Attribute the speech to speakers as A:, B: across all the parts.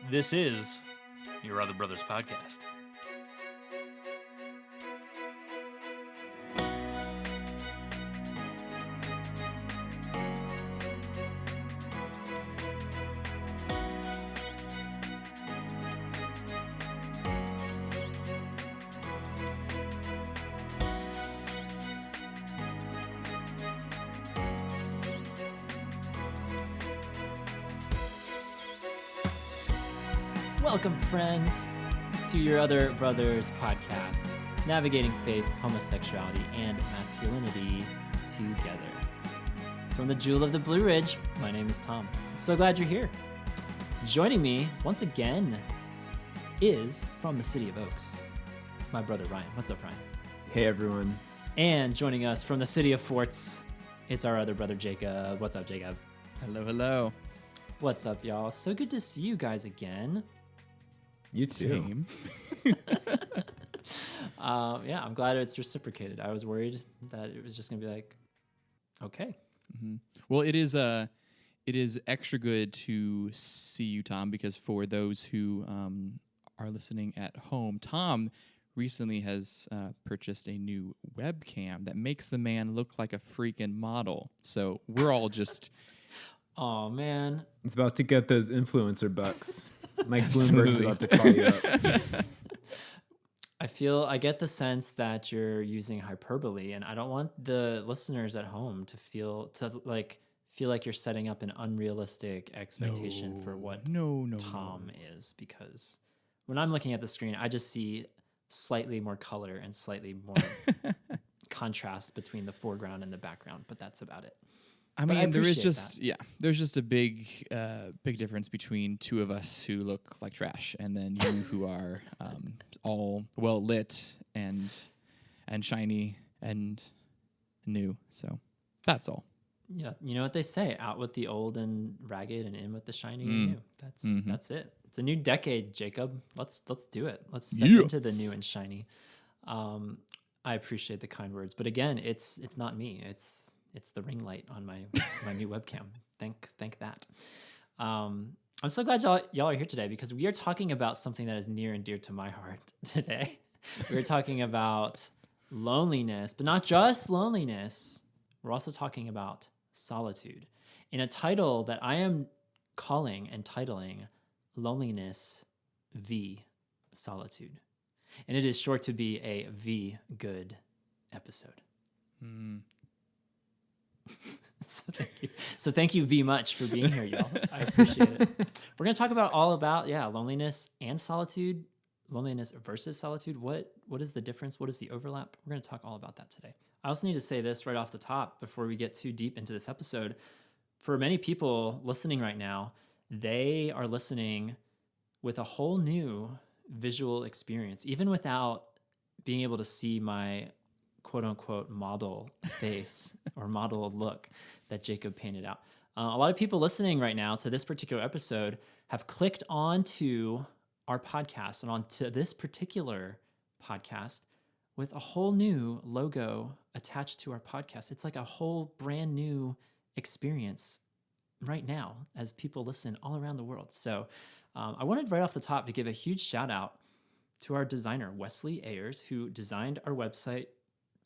A: This is Your Other Brothers Podcast.
B: Welcome, friends, to Your Other Brothers Podcast, navigating faith, homosexuality, and masculinity together. From the Jewel of the Blue Ridge, my name is Tom. I'm so glad you're here. Joining me once again is from the City of Oaks, my brother Ryan. What's up, Ryan?
C: Hey, everyone.
B: And joining us from the City of Forts, it's our other brother Jacob. What's up, Jacob?
D: Hello, hello.
B: What's up, y'all? So good to see you guys again.
C: You too.
D: Same.
B: Yeah, I'm glad it's reciprocated. I was worried that it was just gonna be like, okay.
D: Mm-hmm. Well, it is extra good to see you, Tom, because for those who are listening at home, Tom recently has purchased a new webcam that makes the man look like a freaking model. So we're all just...
B: Oh, man.
C: It's about to get those influencer bucks. Mike Bloomberg's about to call you up.
B: I get the sense that you're using hyperbole, and I don't want the listeners at home to feel like you're setting up an unrealistic expectation for what Tom is, because when I'm looking at the screen, I just see slightly more color and slightly more contrast between the foreground and the background, but that's about it.
D: I mean, there's just a big difference between two of us who look like trash, and then you who are all well lit and shiny and new. So that's all.
B: Yeah, you know what they say: out with the old and ragged, and in with the shiny and new. That's it. It's a new decade, Jacob. Let's do it. Let's step into the new and shiny. I appreciate the kind words, but again, it's not me. It's the ring light on my new webcam. Thank that. I'm so glad y'all are here today, because we are talking about something that is near and dear to my heart today. We're talking about loneliness, but not just loneliness. We're also talking about solitude, in a title that I am titling Loneliness v. Solitude. And it is sure to be a V good episode. So thank you V much for being here, y'all. I appreciate it. We're going to talk about loneliness and solitude, loneliness versus solitude. What is the difference? What is the overlap? We're going to talk all about that today. I also need to say this right off the top before we get too deep into this episode. For many people listening right now, they are listening with a whole new visual experience, even without being able to see my quote unquote model face or model look that Jacob painted out. A lot of people listening right now to this particular episode have clicked onto our podcast and onto this particular podcast with a whole new logo attached to our podcast. It's like a whole brand new experience right now as people listen all around the world. So I wanted right off the top to give a huge shout out to our designer, Wesley Ayers, who designed our website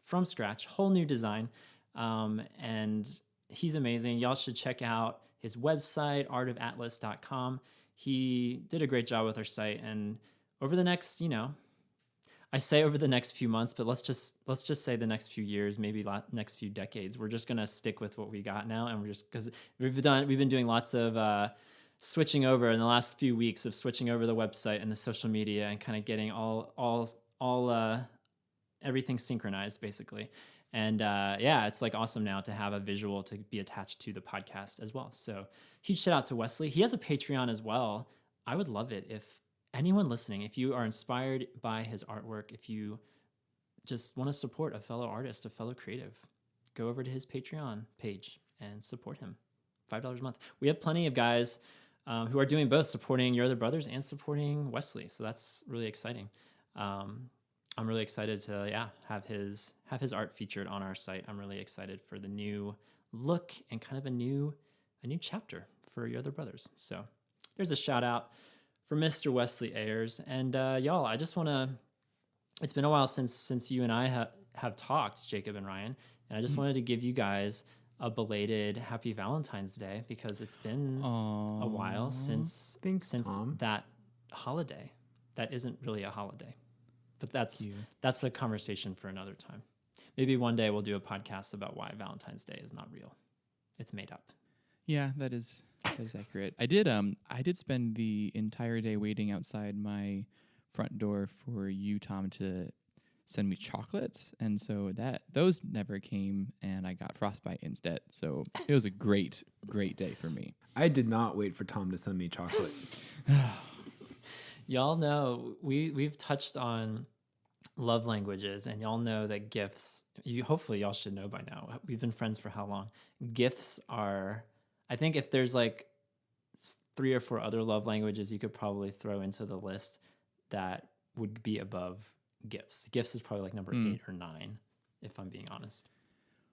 B: from scratch, whole new design. And he's amazing. Y'all should check out his website, artofatlas.com. He did a great job with our site. And over the next, I say over the next few months, but let's just say the next few years, maybe next few decades, we're just going to stick with what we got now. And because we've been doing lots of switching over in the last few weeks of switching over the website and the social media and kind of getting all everything synchronized, basically. And it's like awesome now to have a visual to be attached to the podcast as well. So huge shout out to Wesley. He has a Patreon as well. I would love it if anyone listening, if you are inspired by his artwork, if you just want to support a fellow artist, a fellow creative, go over to his Patreon page and support him. $5 a month. We have plenty of guys who are doing both, supporting Your Other Brothers and supporting Wesley. So that's really exciting. I'm really excited to have his art featured on our site. I'm really excited for the new look and kind of a new chapter for Your Other Brothers. So There's a shout out for Mr. Wesley Ayers. And y'all, I just want to, it's been a while since you and I have talked, Jacob and Ryan, and I just wanted to give you guys a belated Happy Valentine's Day because it's been a while since
C: Tom.
B: that holiday. That isn't really a holiday, but that's a conversation for another time. Maybe one day we'll do a podcast about why Valentine's Day is not real. It's made up.
D: Yeah, that is accurate. I did spend the entire day waiting outside my front door for you, Tom, to send me chocolates, and so those never came, and I got frostbite instead. So it was a great day for me.
C: I did not wait for Tom to send me chocolate.
B: Y'all know we've touched on love languages, and y'all know that gifts. Hopefully y'all should know by now. We've been friends for how long? Gifts are. I think if there's like 3 or 4 other love languages you could probably throw into the list that would be above gifts. Gifts is probably like number 8 or 9, if I'm being honest.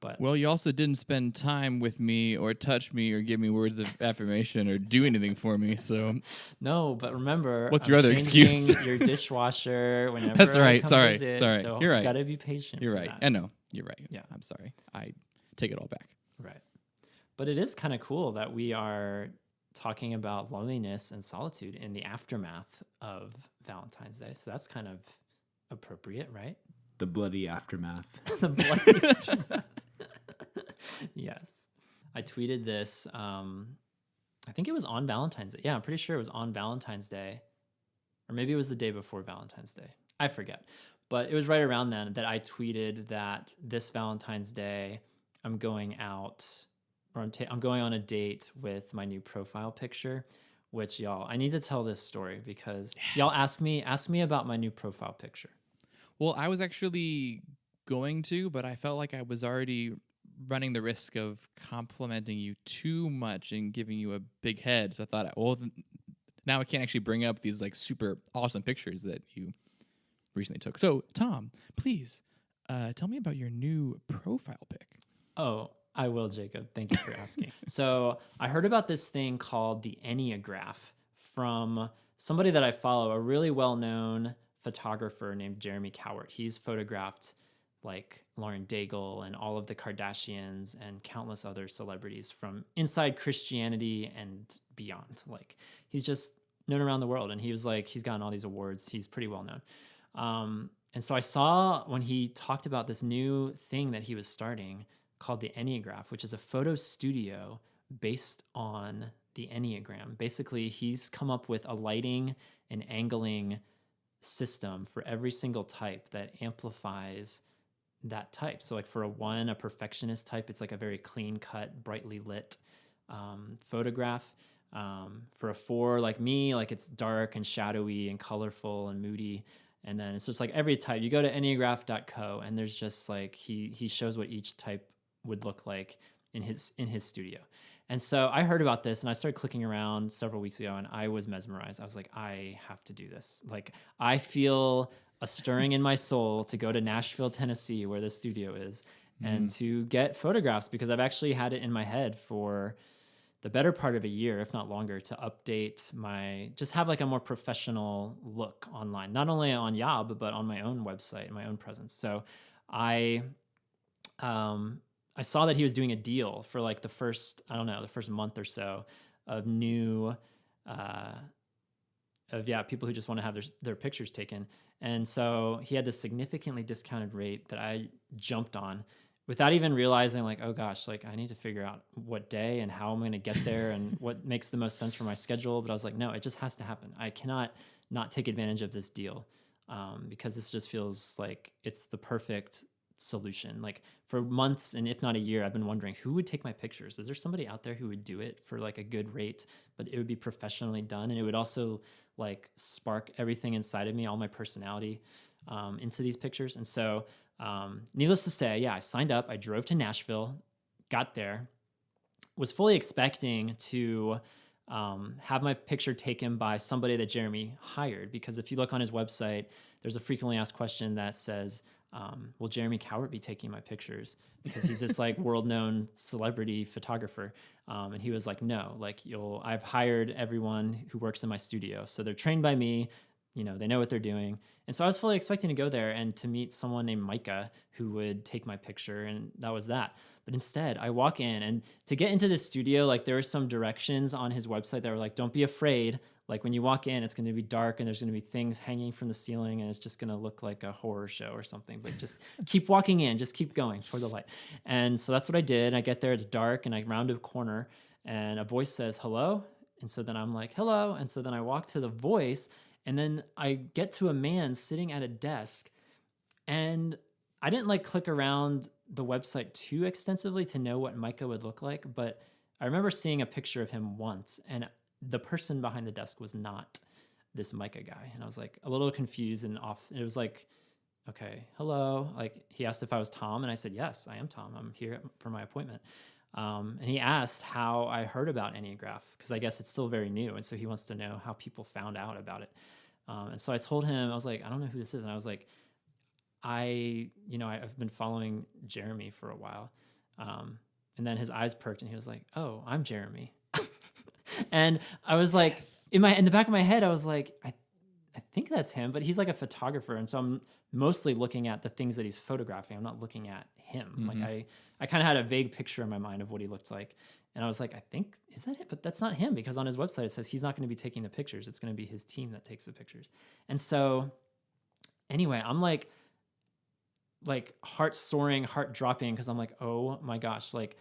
B: But
D: well, you also didn't spend time with me or touch me or give me words of affirmation or do anything for me. So
B: no, but remember,
D: what's
B: I'm
D: your other excuse?
B: Your dishwasher whenever
D: That's right.
B: I come
D: Sorry.
B: visit,
D: Sorry.
B: so
D: You're right.
B: You gotta be patient.
D: You're
B: for
D: right.
B: that.
D: I know. You're right.
B: Yeah.
D: I'm sorry. I take it all back.
B: Right. But it is kind of cool that we are talking about loneliness and solitude in the aftermath of Valentine's Day. So that's kind of appropriate, right?
C: The bloody aftermath.
B: The bloody aftermath. Yes. I tweeted this. I think it was on Valentine's Day. Yeah, I'm pretty sure it was on Valentine's Day. Or maybe it was the day before Valentine's Day. I forget. But it was right around then that I tweeted that this Valentine's Day, I'm going out, or I'm going on a date with my new profile picture, which y'all, I need to tell this story because y'all ask me about my new profile picture.
D: Well, I was actually going to, but I felt like I was already running the risk of complimenting you too much and giving you a big head. So I thought, well, now I can't actually bring up these like super awesome pictures that you recently took. So, Tom, please tell me about your new profile pic.
B: Oh, I will, Jacob. Thank you for asking. So I heard about this thing called the Enneagram from somebody that I follow, a really well-known photographer named Jeremy Cowart. He's photographed like Lauren Daigle and all of the Kardashians and countless other celebrities from inside Christianity and beyond. Like he's just known around the world, and he's gotten all these awards. He's pretty well known. And so I saw when he talked about this new thing that he was starting called the Enneagram, which is a photo studio based on the Enneagram. Basically, he's come up with a lighting and angling system for every single type that amplifies that type. So like for a perfectionist type, it's like a very clean cut, brightly lit photograph. For a 4 like me, like it's dark and shadowy and colorful and moody. And then it's just like every type. You go to enneagraph.co and there's just like he shows what each type would look like in his studio. And so I heard about this and I started clicking around several weeks ago and I was mesmerized. I was like, I have to do this. Like I feel a stirring in my soul to go to Nashville, Tennessee, where the studio is, and to get photographs, because I've actually had it in my head for the better part of a year, if not longer, to update just have like a more professional look online, not only on Yob, but on my own website, my own presence. So I saw that he was doing a deal for like the first month or so of new, people who just want to have their pictures taken. And so he had this significantly discounted rate that I jumped on without even realizing like, oh gosh, like I need to figure out what day and how I'm going to get there and what makes the most sense for my schedule. But I was like, no, it just has to happen. I cannot not take advantage of this deal because this just feels like it's the perfect solution. Like for months and if not a year, I've been wondering who would take my pictures. Is there somebody out there who would do it for like a good rate, but it would be professionally done, and it would also like spark everything inside of me, all my personality into these pictures. And so needless to say, I signed up. I drove to Nashville, got there, was fully expecting to have my picture taken by somebody that Jeremy hired, because if you look on his website, there's a frequently asked question that says, will Jeremy Cowart be taking my pictures? Because he's this like world-known celebrity photographer. And he was like, no, like I've hired everyone who works in my studio. So they're trained by me, they know what they're doing. And so I was fully expecting to go there and to meet someone named Micah who would take my picture. And that was that. But instead I walk in, and to get into the studio, like there were some directions on his website that were like, don't be afraid. Like when you walk in, it's going to be dark and there's going to be things hanging from the ceiling and it's just going to look like a horror show or something. But just keep walking in, just keep going toward the light. And so that's what I did. I get there, it's dark, and I round a corner and a voice says, hello. And so then I'm like, hello. And so then I walk to the voice, and then I get to a man sitting at a desk. And I didn't like click around the website too extensively to know what Micah would look like. But I remember seeing a picture of him once, and the person behind the desk was not this Micah guy. And I was like a little confused and off. And it was like, okay, hello. Like he asked if I was Tom, and I said, yes, I am Tom. I'm here for my appointment. And he asked how I heard about Enneagram, because I guess it's still very new. And so he wants to know how people found out about it. And so I told him, I was like, I don't know who this is. And I was like, I've been following Jeremy for a while. And then his eyes perked and he was like, oh, I'm Jeremy. And I was like, yes. in the back of my head, I was like, I think that's him, but he's like a photographer. And so I'm mostly looking at the things that he's photographing. I'm not looking at him. Mm-hmm. Like I kind of had a vague picture in my mind of what he looked like. And I was like, I think, is that it? But that's not him, because on his website, it says he's not going to be taking the pictures. It's going to be his team that takes the pictures. And so anyway, I'm like heart soaring, heart dropping, because I'm like, oh my gosh, like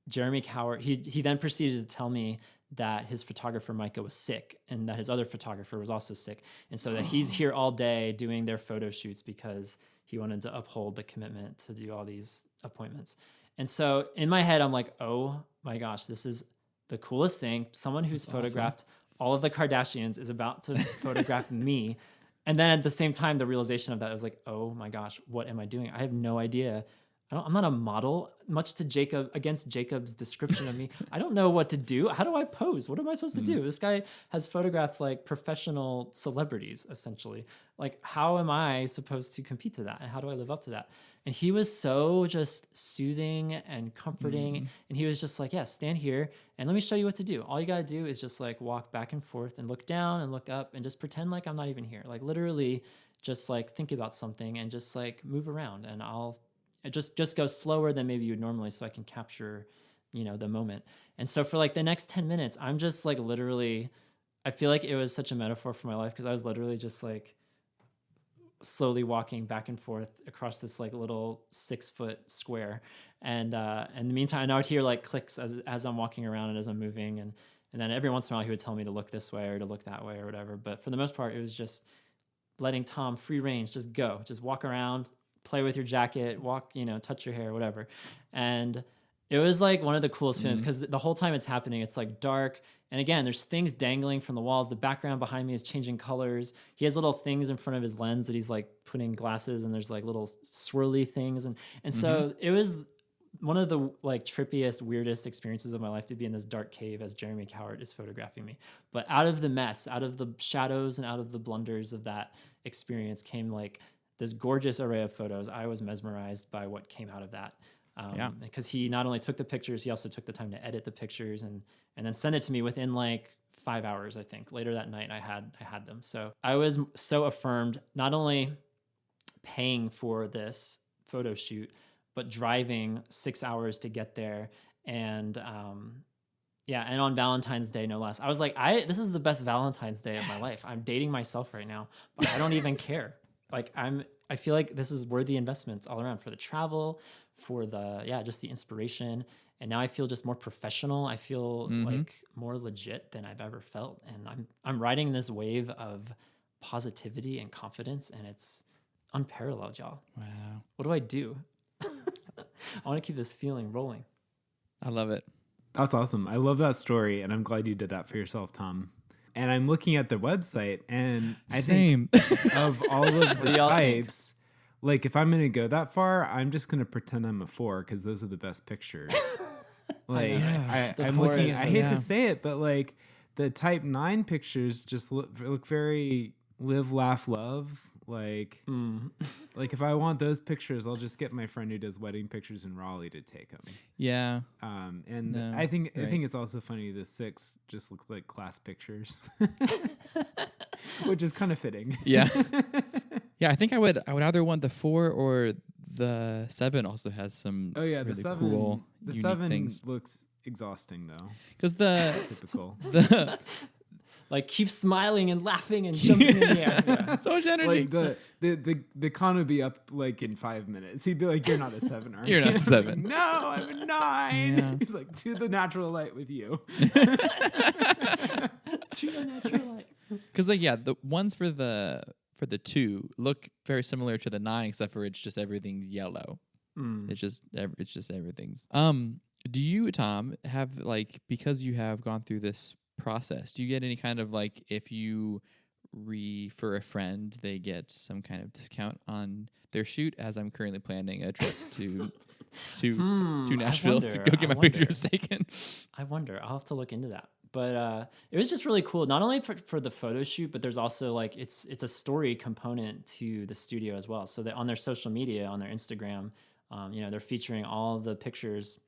B: Jeremy Cowart, he then proceeded to tell me that his photographer Micah was sick, and that his other photographer was also sick. And so that he's here all day doing their photo shoots because he wanted to uphold the commitment to do all these appointments. And so in my head, I'm like, oh my gosh, this is the coolest thing. Someone who's photographed all of the Kardashians is about to photograph me. And then at the same time, the realization of that, I was like, oh my gosh, what am I doing? I have no idea. I'm not a model, much to against Jacob's description of me. I don't know what to do. How do I pose? What am I supposed to do? This guy has photographed like professional celebrities, essentially. Like, how am I supposed to compete to that? And how do I live up to that? And he was so just soothing and comforting. And he was just like, yeah, stand here and let me show you what to do. All you got to do is just like walk back and forth and look down and look up and just pretend like I'm not even here. Like literally just like think about something and just like move around, and I'll just go slower than maybe you would normally, so I can capture, the moment. And so for like the next 10 minutes, I'm just like literally, I feel like it was such a metaphor for my life, because I was literally just like slowly walking back and forth across this like little 6-foot square. And in the meantime, I would hear like clicks as I'm walking around and as I'm moving. And then every once in a while he would tell me to look this way or to look that way or whatever. But for the most part, it was just letting Tom free range, just go, just walk around, play with your jacket, walk, touch your hair, whatever. And it was like one of the coolest feelings, because the whole time it's happening, it's like dark. And again, there's things dangling from the walls. The background behind me is changing colors. He has little things in front of his lens that he's like putting glasses, and there's like little swirly things. And so it was one of the like trippiest, weirdest experiences of my life to be in this dark cave as Jeremy Cowart is photographing me. But out of the mess, out of the shadows and out of the blunders of that experience came like this gorgeous array of photos. I was mesmerized by what came out of that. Because he not only took the pictures, he also took the time to edit the pictures and then send it to me within like 5 hours, I think. Later that night, I had them. So I was so affirmed, not only paying for this photo shoot, but driving 6 hours to get there. And and on Valentine's Day, no less. I was like, this is the best Valentine's Day of my life. I'm dating myself right now, but I don't even care. Like I feel like this is worthy investments all around, for the travel, for just the inspiration. And now I feel just more professional. I feel like more legit than I've ever felt. And I'm riding this wave of positivity and confidence, and it's unparalleled, y'all.
D: Wow.
B: What do I do? I want to keep this feeling rolling.
D: I love it.
C: That's awesome. I love that story, and I'm glad you did that for yourself, Tom. And I'm looking at the website, and I think of all of the types, like if I'm going to go that far, I'm just going to pretend I'm a 4, because those are the best pictures. Like I'm looking, I hate to say it, but like the type 9 pictures just look very live, laugh, love, Like if I want those pictures, I'll just get my friend who does wedding pictures in Raleigh to take them.
D: Yeah.
C: I think it's also funny the 6 just look like class pictures, which is kind of fitting.
D: Yeah. Yeah, I think I would either want the 4 or the 7 also has some
C: the
D: really
C: 7
D: cool
C: the
D: unique
C: 7
D: things.
C: looks exhausting though.
D: Because the
C: Typical.
B: Like keep smiling and laughing and jumping in the air. Yeah.
D: so much energy.
C: Like the con would be up like in 5 minutes. He'd be like, "You're not a 7, are you?"
D: You're not a 7.
C: Like, no, I'm a 9.
D: Yeah.
C: He's like, "To the natural light with you."
B: To the natural light.
D: Because the ones for the 2 look very similar to the 9, except for it's just everything's yellow. It's just everything's. Do you, Tom, have because you have gone through this process, do you get any kind of if you refer a friend, they get some kind of discount on their shoot? As I'm currently planning a trip to Nashville to go get my pictures taken.
B: I wonder. I'll have to look into that. But it was just really cool, not only for the photo shoot, but there's also it's a story component to the studio as well. So that on their social media, on their Instagram, they're featuring all the pictures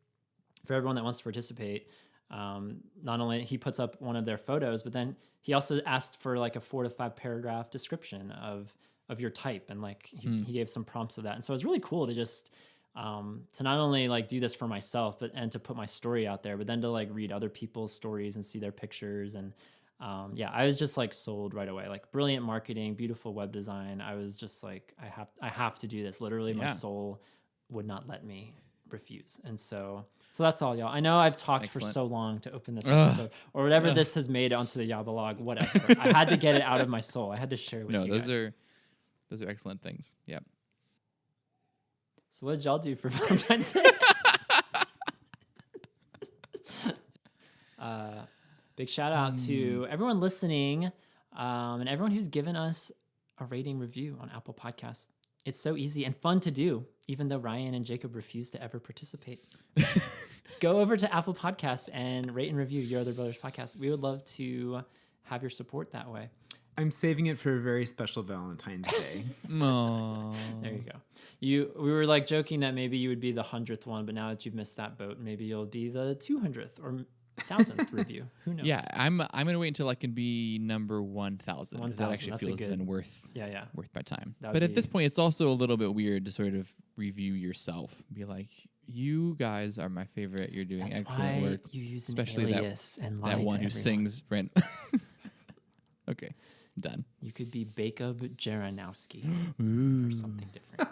B: for everyone that wants to participate. Not only he puts up one of their photos, but then he also asked for a 4 to 5 paragraph description of your type, and he gave some prompts of that. And so it was really cool to just to not only do this for myself, and to put my story out there, but then to read other people's stories and see their pictures. And I was just sold right away. Brilliant marketing, beautiful web design. I was just I have to do this. Literally, my soul would not let me refuse. And so that's all, y'all. I know I've talked for so long to open this episode, or whatever this has made onto the YOBaLOGUE, whatever. I had to get it out of my soul. I had to share it with you guys.
D: Those are excellent things. Yeah.
B: So what did y'all do for Valentine's Day? Big shout out to everyone listening, and everyone who's given us a rating review on Apple Podcasts. It's so easy and fun to do, even though Ryan and Jacob refuse to ever participate. Go over to Apple Podcasts and rate and review Your Other Brothers podcast. We would love to have your support that way.
C: I'm saving it for a very special Valentine's Day.
D: Aww.
B: There you go. We were joking that maybe you would be the 100th one, but now that you've missed that boat, maybe you'll be the 200th or 1,000th review. Who knows?
D: Yeah, I'm gonna wait until I can be number 1,000.
B: 1,000,
D: that actually
B: that's
D: feels then worth my time. But at this point, it's also a little bit weird to sort of review yourself. Be like, you guys are my favorite. You're doing excellent work.
B: You use
D: especially
B: an alias and lie
D: that one
B: to
D: who
B: everyone.
D: sings. Okay, done.
B: You could be Jacob Jaranowski or something different.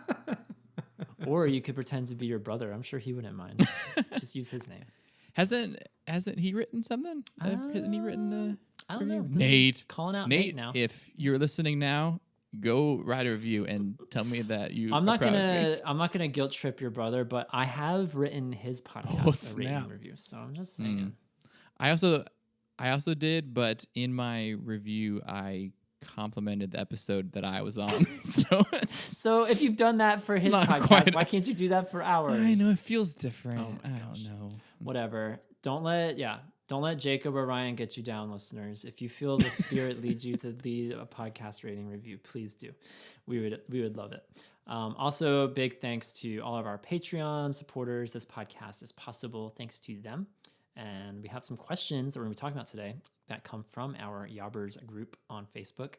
B: Or you could pretend to be your brother. I'm sure he wouldn't mind. Just use his name.
D: Hasn't he written something? Hasn't he written
B: I don't know.
D: Nate,
B: calling out Nate now.
D: If you're listening now, go write a review and tell me that you.
B: I'm not gonna guilt trip your brother, but I have written his podcast a rating review, so I'm just saying.
D: I also did, but in my review, I complimented the episode that I was on.
B: So if you've done that for his podcast, why can't you do that for ours?
D: I know it feels different.
B: Oh my
D: gosh. Don't know.
B: Whatever. Don't let Jacob or Ryan get you down, listeners. If you feel the spirit leads you to lead a podcast rating review, please do. We would love it. Also, big thanks to all of our Patreon supporters. This podcast is possible thanks to them. And we have some questions that we're going to be talking about today that come from our Yobbers group on Facebook.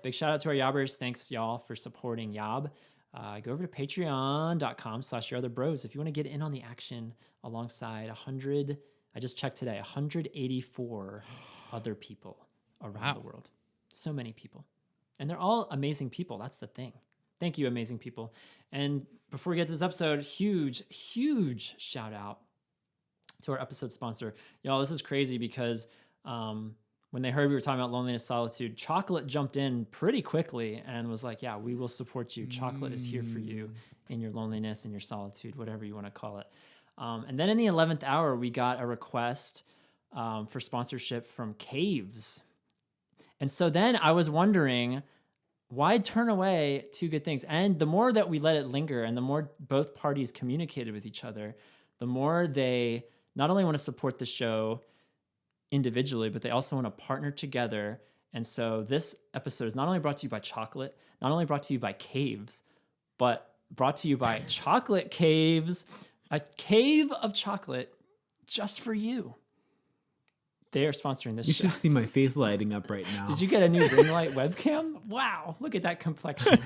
B: Big shout out to our Yobbers. Thanks, y'all, for supporting Yob. Go over to patreon.com/yourotherbros if you want to get in on the action alongside 100. I just checked today, 184 other people around the world. So many people. And they're all amazing people. That's the thing. Thank you, amazing people. And before we get to this episode, huge shout out to our episode sponsor. Y'all, this is crazy because when they heard we were talking about loneliness, solitude, Chocolate jumped in pretty quickly and was like, yeah, we will support you. Chocolate is here for you in your loneliness and your solitude, whatever you want to call it. And then in the 11th hour, we got a request for sponsorship from Caves. And so then I was wondering, why turn away two good things? And the more that we let it linger and the more both parties communicated with each other, the more they not only want to support the show individually, but they also want to partner together And so this episode is not only brought to you by chocolate, not only brought to you by caves, but brought to you by Chocolate Caves, a cave of chocolate just for you. They are sponsoring this
C: You
B: show.
C: should see my face lighting up right now.
B: Did you get a new ring light webcam? Wow, look at that complexion.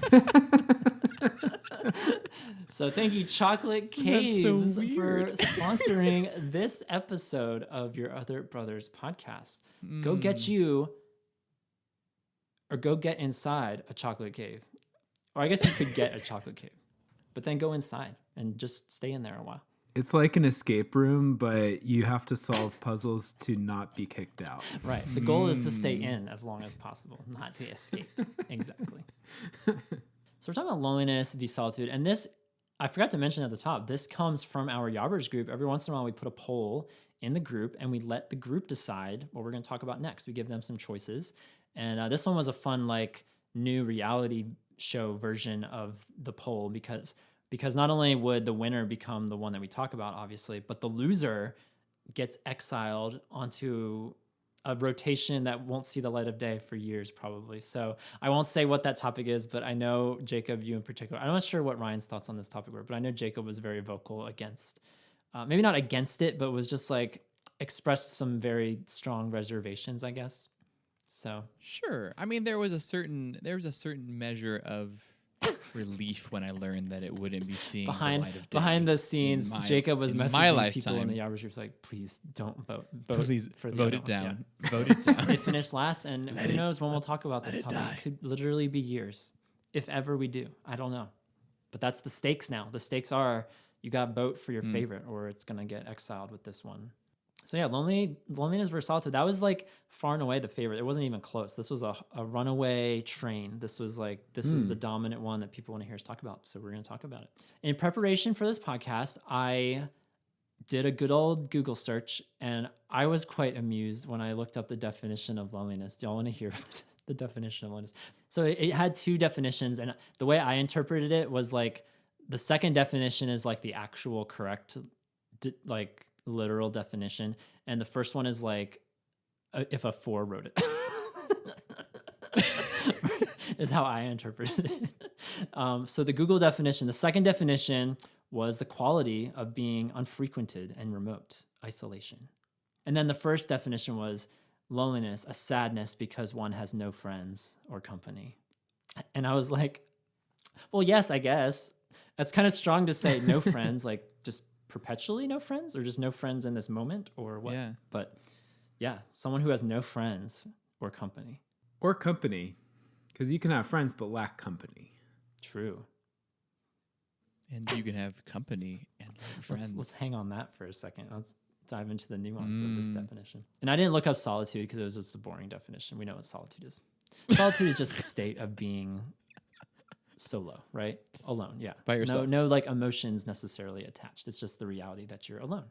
B: So thank you, Chocolate Caves, for sponsoring this episode of Your Other Brothers podcast. Go get you, or go get inside a chocolate cave. Or I guess you could get a chocolate cave, but then go inside and just stay in there a while.
C: It's like an escape room, but you have to solve puzzles to not be kicked out.
B: Right. The goal is to stay in as long as possible, not to escape. Exactly. So we're talking about loneliness v solitude. And this, I forgot to mention at the top, this comes from our YOBers group. Every once in a while, we put a poll in the group and we let the group decide what we're going to talk about next. We give them some choices. And this one was a fun, like, new reality show version of the poll because not only would the winner become the one that we talk about, obviously, but the loser gets exiled onto a rotation that won't see the light of day for years, probably. So I won't say what that topic is, but I know, Jacob, you in particular, I'm not sure what Ryan's thoughts on this topic were, but I know Jacob was very vocal against, maybe not against it, but was just like expressed some very strong reservations, I guess. So
D: Sure. I mean, there was a certain measure of relief when I learned that it wouldn't be seeing the light of day.
B: Behind the scenes, Jacob was messaging people in the
D: lifetime.
B: YOBers group like, please don't vote.
D: Please
B: for the
D: vote
B: other
D: it
B: ones."
D: down.
B: Yeah.
D: Vote it down.
B: They finished last, and who knows when we'll talk about this topic. It could literally be years, if ever we do. I don't know. But that's the stakes now. The stakes are you got to vote for your favorite, or it's going to get exiled with this one. So yeah, loneliness versus solitude. That was like far and away the favorite. It wasn't even close. This was a runaway train. This was like, this is the dominant one that people want to hear us talk about. So we're going to talk about it. In preparation for this podcast, I did a good old Google search, and I was quite amused when I looked up the definition of loneliness. Do y'all want to hear the definition of loneliness? So it had two definitions, and the way I interpreted it was like the second definition is like the actual correct, like literal definition, and the first one is like if a 4 wrote it. Is how I interpreted it. So the Google definition, the second definition was the quality of being unfrequented and remote, isolation. And then the first definition was loneliness, a sadness because one has no friends or company. And I was like, well, yes, I guess. That's kind of strong to say no friends, like just perpetually no friends, or just no friends in this moment, or what?
D: Yeah.
B: But yeah, someone who has no friends or company.
C: Or company, because you can have friends but lack company.
B: True.
D: And you can have company and friends.
B: Let's hang on that for a second. Let's dive into the nuance of this definition. And I didn't look up solitude because it was just a boring definition. We know what solitude is. Solitude is just the state of being solo, right? Alone, yeah.
D: By yourself.
B: No like emotions necessarily attached. It's just the reality that you're alone.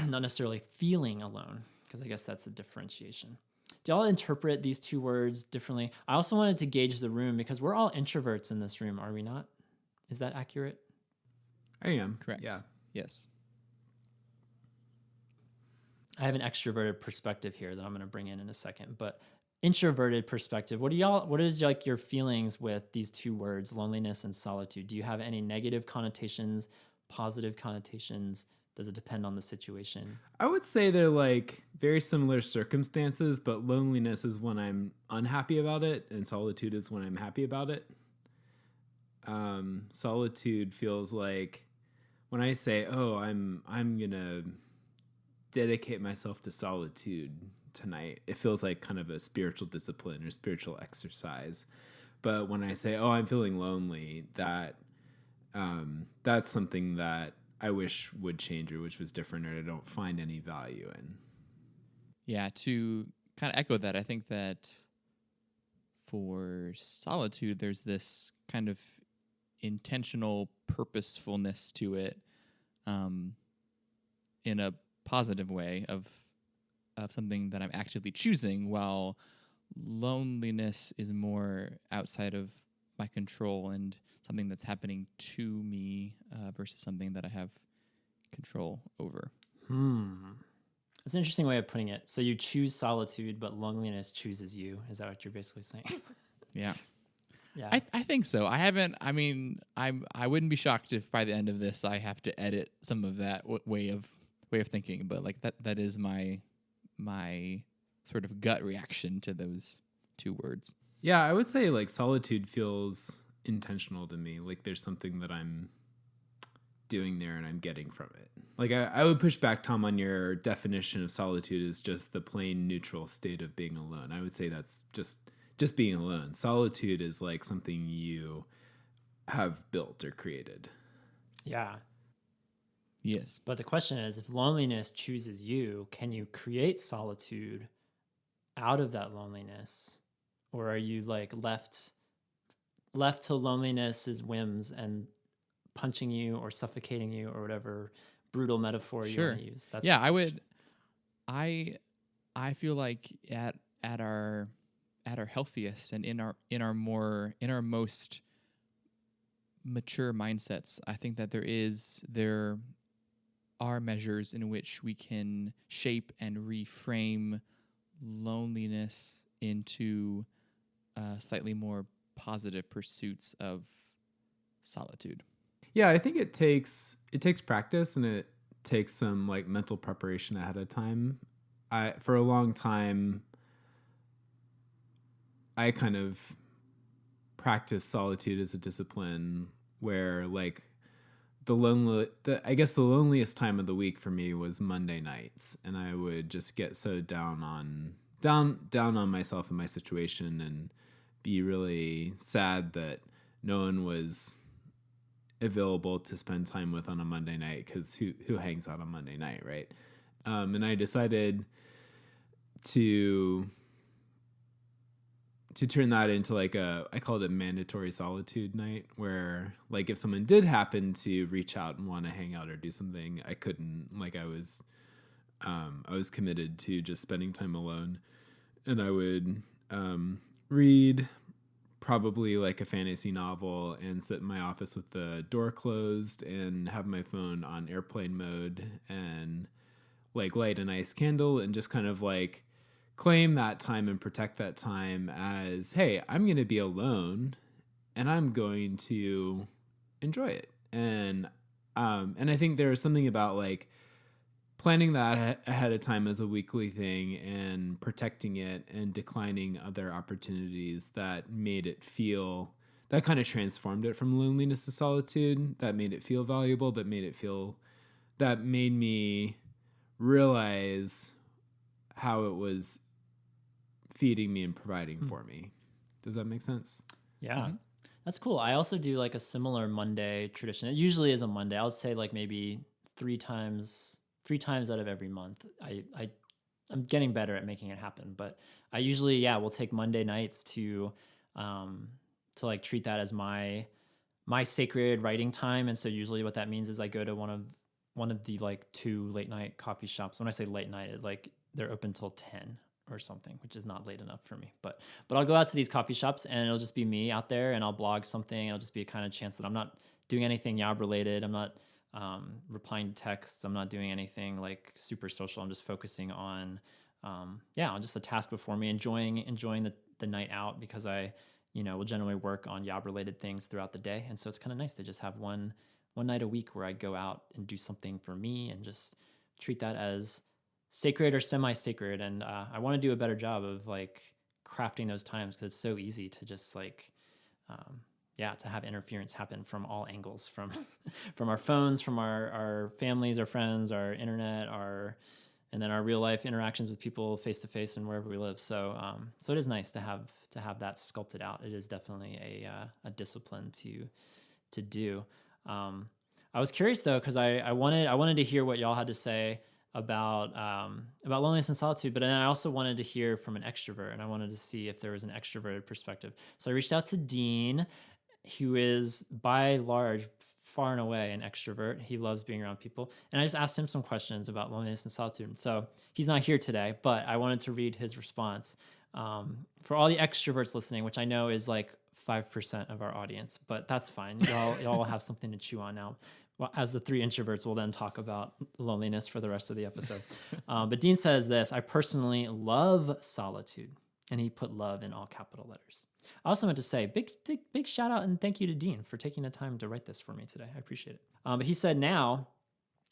B: Not necessarily feeling alone, because I guess that's a differentiation. Do y'all interpret these two words differently? I also wanted to gauge the room because we're all introverts in this room, are we not? Is that accurate?
C: I am.
D: Correct.
C: Yeah.
D: Yes.
B: I have an extroverted perspective here that I'm going to bring in a second, but introverted perspective, what is like your feelings with these two words, loneliness and solitude? Do you have any negative connotations, positive connotations? Does it depend on the situation?
C: I would say they're like very similar circumstances, but loneliness is when I'm unhappy about it, and solitude is when I'm happy about it. Solitude feels like when I say, "Oh, I'm gonna dedicate myself to solitude tonight," it feels like kind of a spiritual discipline or spiritual exercise. But when I say, "Oh, I'm feeling lonely," that's something that I wish would change or which was different or I don't find any value in.
D: Yeah, to kind of echo that, I think that for solitude, there's this kind of intentional purposefulness to it, in a positive way of something that I'm actively choosing, while loneliness is more outside of my control and something that's happening to me versus something that I have control over.
B: That's an interesting way of putting it. So you choose solitude, but loneliness chooses you. Is that what you're basically saying?
D: Yeah.
B: Yeah.
D: I think so. I wouldn't be shocked if by the end of this I have to edit some of that way of thinking, but like that is my sort of gut reaction to those two words.
C: Yeah, I would say like solitude feels intentional to me. Like there's something that I'm doing there and I'm getting from it. Like I would push back, Tom, on your definition of solitude as just the plain neutral state of being alone. I would say that's just being alone. Solitude is like something you have built or created.
B: Yeah.
D: Yes.
B: But the question is, if loneliness chooses you, can you create solitude out of that loneliness? Or are you like left to loneliness's whims and punching you or suffocating you or whatever brutal metaphor you want to use? That's
D: I would. I feel like at our healthiest and in our most mature mindsets, I think that there are measures in which we can shape and reframe loneliness into slightly more positive pursuits of solitude.
C: Yeah, I think it takes practice and it takes some like mental preparation ahead of time. For a long time, I kind of practiced solitude as a discipline where like the loneliest time of the week for me was Monday nights, and I would just get so down on myself and my situation and be really sad that no one was available to spend time with on a Monday night, because who hangs out on Monday night, right? And I decided to turn that into like I called it mandatory solitude night, where like if someone did happen to reach out and want to hang out or do something, I couldn't, like I was committed to just spending time alone. And I would read probably like a fantasy novel and sit in my office with the door closed and have my phone on airplane mode and like light a nice candle and just kind of like claim that time and protect that time as, hey, I'm going to be alone and I'm going to enjoy it. And I think there was something about like planning that ahead of time as a weekly thing and protecting it and declining other opportunities that made it feel, that kind of transformed it from loneliness to solitude, that made it feel valuable, that made me realize how it was feeding me and providing for me. Does that make sense?
B: Yeah.
D: Mm-hmm.
B: That's cool. I also do like a similar Monday tradition. It usually is a Monday. I would say like maybe three times out of every month. I'm getting better at making it happen, but I usually, will take Monday nights to like treat that as my sacred writing time. And so usually what that means is I go to one of the like 2 late night coffee shops. When I say late night, like they're open till 10 or something, which is not late enough for me. But I'll go out to these coffee shops and it'll just be me out there and I'll blog something. It'll just be a kind of chance that I'm not doing anything YOB related. I'm not replying to texts. I'm not doing anything like super social. I'm just focusing on, on just a task before me, enjoying the night out, because I, will generally work on YOB related things throughout the day. And so it's kind of nice to just have one night a week where I go out and do something for me and just treat that as sacred or semi-sacred. And I want to do a better job of like crafting those times, because it's so easy to just like, to have interference happen from all angles, from our phones, from our families, our friends, our internet, and then our real life interactions with people face to face and wherever we live. So it is nice to have that sculpted out. It is definitely a discipline to do. I was curious though, because I wanted to hear what y'all had to say about loneliness and solitude, but then I also wanted to hear from an extrovert, and I wanted to see if there was an extroverted perspective. So I reached out to Dean, who is by large far and away an extrovert. He loves being around people, and I just asked him some questions about loneliness and solitude. So he's not here today, but I wanted to read his response. For all the extroverts listening, which I know is like 5% of our audience, but that's fine. Y'all will have something to chew on now. well, as the three introverts, we'll then talk about loneliness for the rest of the episode. But Dean says this: I personally love solitude. And he put love in all capital letters. I also meant to say big shout out and thank you to Dean for taking the time to write this for me today. I appreciate it. But he said, now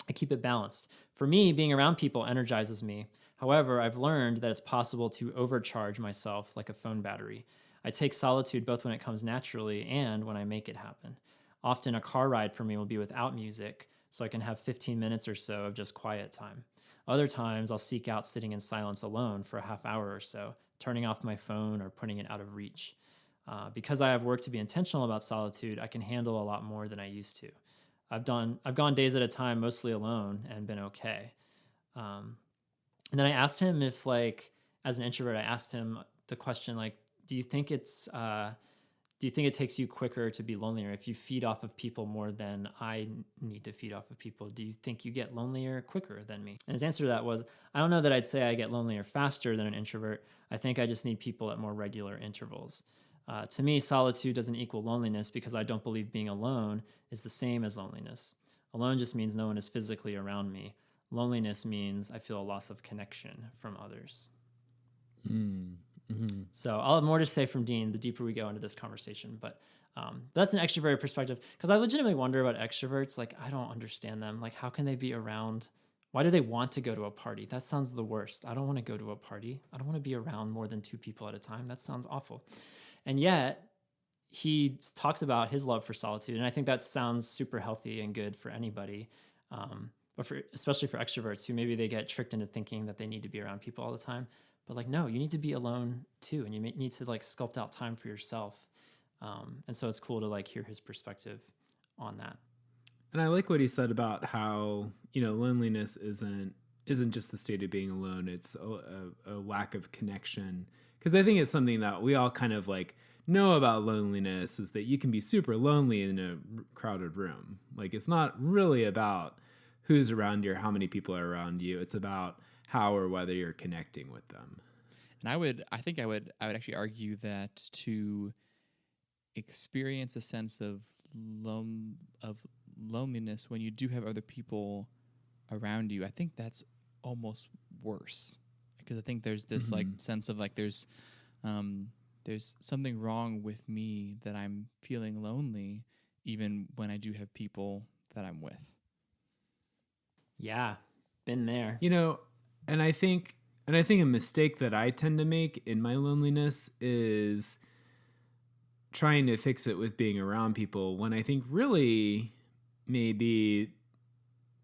B: I keep it balanced. For me, being around people energizes me. However, I've learned that it's possible to overcharge myself like a phone battery. I take solitude both when it comes naturally and when I make it happen. Often a car ride for me will be without music, so I can have 15 minutes or so of just quiet time. Other times I'll seek out sitting in silence alone for a half hour or so, turning off my phone or putting it out of reach. Because I have worked to be intentional about solitude, I can handle a lot more than I used to. I've gone days at a time, mostly alone, and been okay. And then I asked him if, like, as an introvert, I asked him the question, like, do you think it takes you quicker to be lonelier if you feed off of people more than I need to feed off of people? Do you think you get lonelier quicker than me? And his answer to that was, I don't know that I'd say I get lonelier faster than an introvert. I think I just need people at more regular intervals. To me, solitude doesn't equal loneliness because I don't believe being alone is the same as loneliness. Alone just means no one is physically around me. Loneliness means I feel a loss of connection from others. Mm-hmm. So I'll have more to say from Dean the deeper we go into this conversation, but that's an extroverted perspective, because I legitimately wonder about extroverts. Like, I don't understand them. Like, how can they be around? Why do they want to go to a party? That sounds the worst. I don't want to go to a party. I don't want to be around more than 2 people at a time. That sounds awful. And yet he talks about his love for solitude. And I think that sounds super healthy and good for anybody. But especially for extroverts who maybe they get tricked into thinking that they need to be around people all the time. But like, no, you need to be alone too. And you need to like sculpt out time for yourself. And so it's cool to like hear his perspective on that.
C: And I like what he said about how, loneliness isn't just the state of being alone. It's a lack of connection. Because I think it's something that we all kind of like know about loneliness, is that you can be super lonely in a crowded room. Like, it's not really about who's around you or how many people are around you. It's about how or whether you're connecting with them.
D: And I would actually argue that to experience a sense of loneliness when you do have other people around you, I think that's almost worse, because I think there's this like sense of like there's something wrong with me that I'm feeling lonely even when I do have people that I'm with.
B: Yeah, been there.
C: And I think a mistake that I tend to make in my loneliness is trying to fix it with being around people, when I think really maybe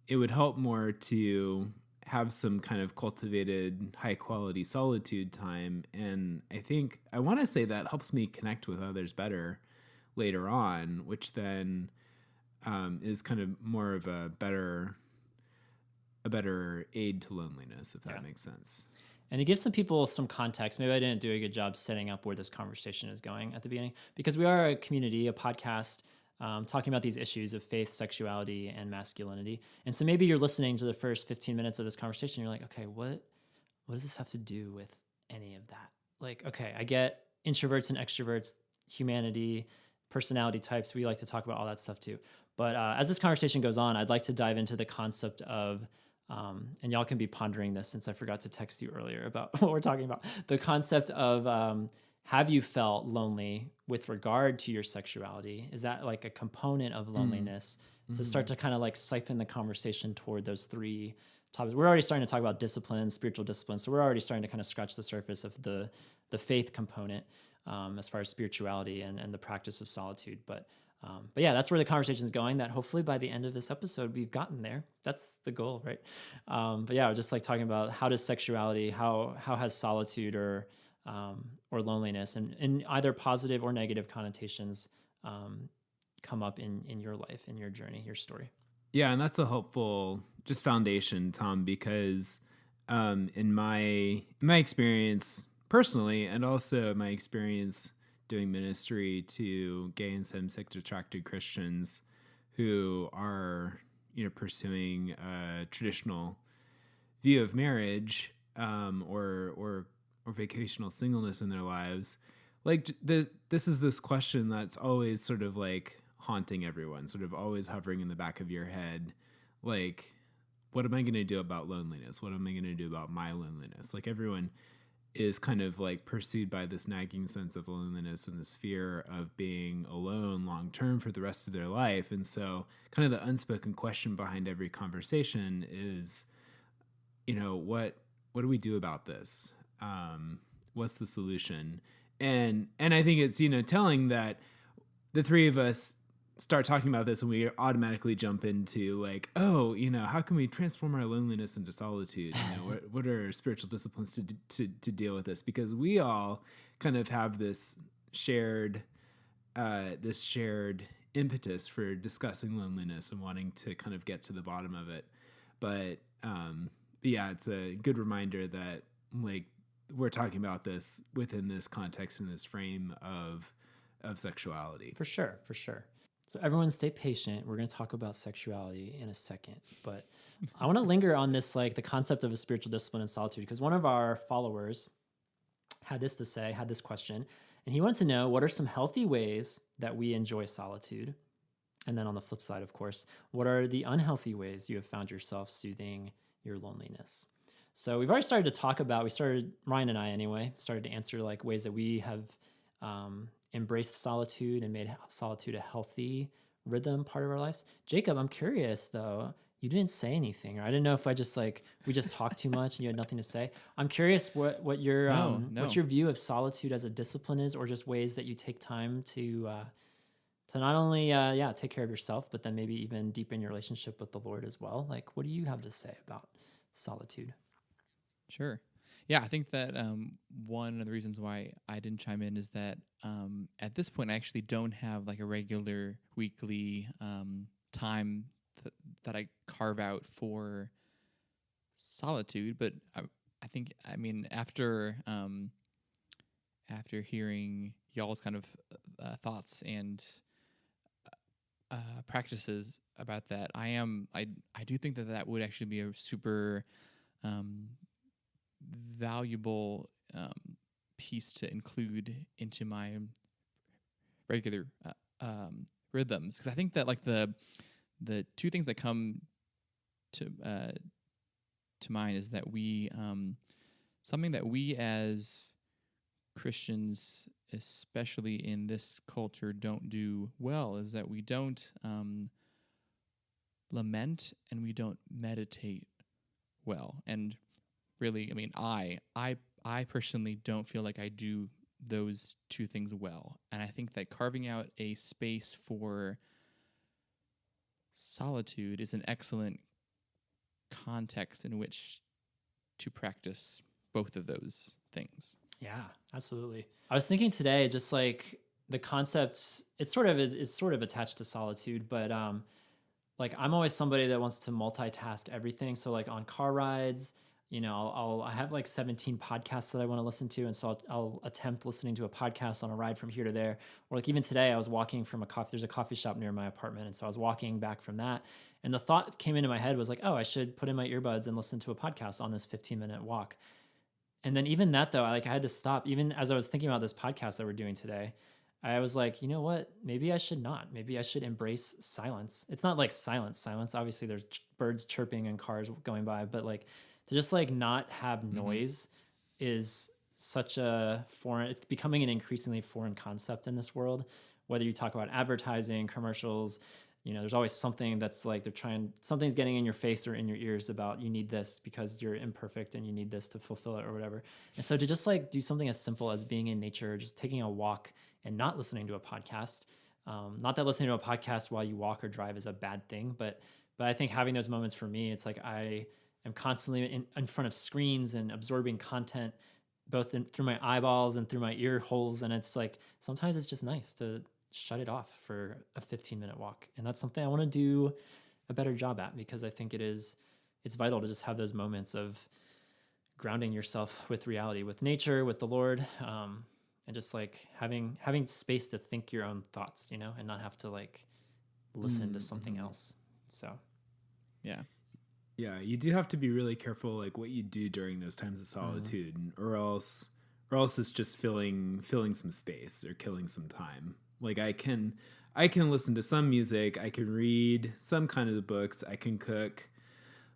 C: it would help more to have some kind of cultivated high quality solitude time. And I want to say that helps me connect with others better later on, which then is kind of more of a better aid to loneliness, if that makes sense.
B: And to give some people some context, maybe I didn't do a good job setting up where this conversation is going at the beginning, because we are a community, a podcast, talking about these issues of faith, sexuality, and masculinity. And so maybe you're listening to the first 15 minutes of this conversation, you're like, okay, what does this have to do with any of that? Like, okay, I get introverts and extroverts, humanity, personality types. We like to talk about all that stuff too. But as this conversation goes on, I'd like to dive into the concept of, and y'all can be pondering this since I forgot to text you earlier about what we're talking about, the concept of have you felt lonely with regard to your sexuality? Is that like a component of loneliness to start to kind of like siphon the conversation toward those 3 topics? We're already starting to talk about discipline, spiritual discipline. So we're already starting to kind of scratch the surface of the faith component as far as spirituality and the practice of solitude. But yeah, that's where the conversation is going, that hopefully by the end of this episode, we've gotten there. That's the goal, right? But yeah, just like talking about how does sexuality, how has solitude or loneliness and in either positive or negative connotations come up in your life, in your journey, your story.
C: Yeah, and that's a helpful just foundation, Tom, because in my experience personally, and also my experience doing ministry to gay and same-sex attracted Christians who are, pursuing a traditional view of marriage or vocational singleness in their lives. Like, this is this question that's always sort of like haunting everyone, sort of always hovering in the back of your head. Like, what am I going to do about loneliness? What am I going to do about my loneliness? Like, everyone is kind of like pursued by this nagging sense of loneliness and this fear of being alone long term for the rest of their life. And so kind of the unspoken question behind every conversation is, what do we do about this? What's the solution? And I think it's, telling that the three of us start talking about this and we automatically jump into like, oh, how can we transform our loneliness into solitude? What are spiritual disciplines to deal with this? Because we all kind of have this shared impetus for discussing loneliness and wanting to kind of get to the bottom of it. But yeah, it's a good reminder that like we're talking about this within this context and this frame of sexuality.
B: For sure. So everyone stay patient. We're going to talk about sexuality in a second, but I want to linger on this, like the concept of a spiritual discipline and solitude, because one of our followers had this question, and he wanted to know, what are some healthy ways that we enjoy solitude? And then on the flip side, of course, what are the unhealthy ways you have found yourself soothing your loneliness? So we've already started to talk about, Ryan and I anyway, started to answer like ways that we have embraced solitude and made solitude a healthy rhythm part of our lives. Jacob, I'm curious though, you didn't say anything, or I didn't know if we just talked too much and you had nothing to say. I'm curious what your what your view of solitude as a discipline is, or just ways that you take time to not only take care of yourself, but then maybe even deepen your relationship with the Lord as well. Like, what do you have to say about solitude?
D: Sure. Yeah, I think that one of the reasons why I didn't chime in is that at this point I actually don't have like a regular weekly time that I carve out for solitude. But I think, after hearing y'all's kind of thoughts and practices about that, I do think that would actually be a super valuable piece to include into my regular rhythms, because I think that like the two things that come to mind is that we something that we as Christians, especially in this culture, don't do well is that we don't lament and we don't meditate well. And really, I personally don't feel like I do those two things well. And I think that carving out a space for solitude is an excellent context in which to practice both of those things.
B: Yeah, absolutely. I was thinking today, just like the concept, it's sort of attached to solitude, but like I'm always somebody that wants to multitask everything. So like on car rides, I have like 17 podcasts that I want to listen to. And so I'll attempt listening to a podcast on a ride from here to there. Or like even today I was walking from there's a coffee shop near my apartment. And so I was walking back from that. And the thought came into my head was like, oh, I should put in my earbuds and listen to a podcast on this 15-minute walk. And then even that though, I had to stop. Even as I was thinking about this podcast that we're doing today, I was like, you know what? Maybe I should not. Maybe I should embrace silence. It's not like silence. Obviously there's birds chirping and cars going by, but like, to just like not have noise is such it's becoming an increasingly foreign concept in this world. Whether you talk about advertising, commercials, there's always something that's like something's getting in your face or in your ears about you need this because you're imperfect and you need this to fulfill it or whatever. And so to just like do something as simple as being in nature, just taking a walk and not listening to a podcast, not that listening to a podcast while you walk or drive is a bad thing, but I think having those moments for me, it's like I'm constantly in front of screens and absorbing content, both through my eyeballs and through my ear holes. And it's like, sometimes it's just nice to shut it off for a 15-minute walk. And that's something I want to do a better job at, because I think it's vital to just have those moments of grounding yourself with reality, with nature, with the Lord, and just like having space to think your own thoughts, and not have to like listen to something else. So,
D: yeah.
C: Yeah, you do have to be really careful, like what you do during those times of solitude, or else it's just filling some space or killing some time. Like I can I can listen to some music, I can read some kind of books, I can cook.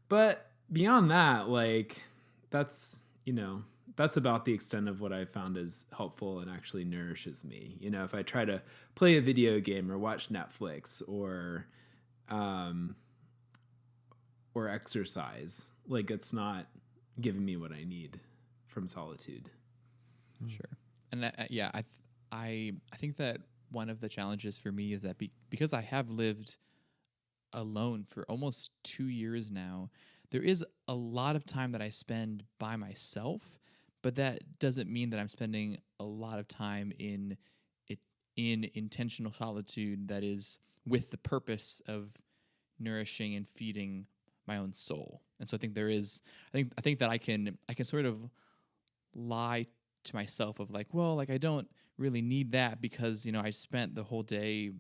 C: But beyond that, like that's, that's about the extent of what I've found is helpful and actually nourishes me. If I try to play a video game or watch Netflix or exercise, like it's not giving me what I need from solitude.
D: Sure. And I think that one of the challenges for me is that because I have lived alone for almost 2 years now, there is a lot of time that I spend by myself, but that doesn't mean that I'm spending a lot of time in intentional solitude that is with the purpose of nourishing and feeding my own soul. And so I think I think that I can sort of lie to myself of like, well, like I don't really need that because, I spent the whole day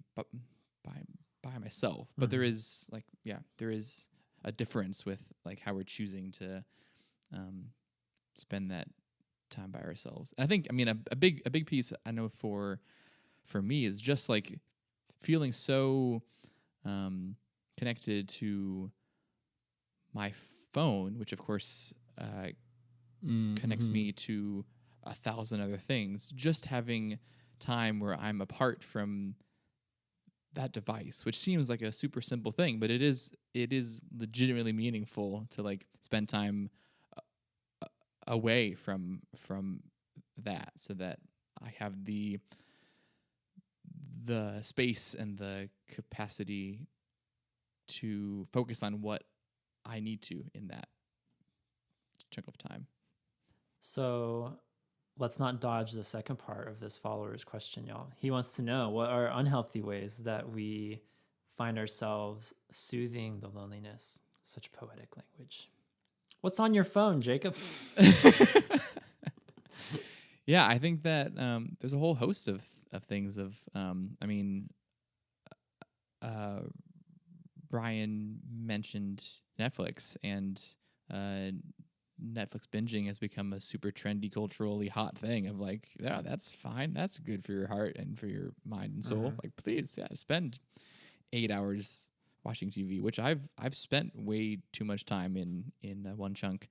D: by myself. But there is there is a difference with like how we're choosing to spend that time by ourselves. And I think, a big piece I know for me is just like feeling so connected to my phone, which of course connects me to 1,000 other things. Just having time where I'm apart from that device, which seems like a super simple thing, but it is legitimately meaningful to like spend time away from that, so that I have the space and the capacity to focus on what I need to in that chunk of time.
B: So let's not dodge the second part of this follower's question, y'all. He wants to know, what are unhealthy ways that we find ourselves soothing the loneliness? Such poetic language. What's on your phone, Jacob?
D: Yeah, I think that there's a whole host of things. Brian mentioned Netflix, and Netflix binging has become a super trendy, culturally hot thing of like, yeah, that's fine. That's good for your heart and for your mind and soul. Like, please, spend 8 hours watching TV, which I've spent way too much time in one chunk.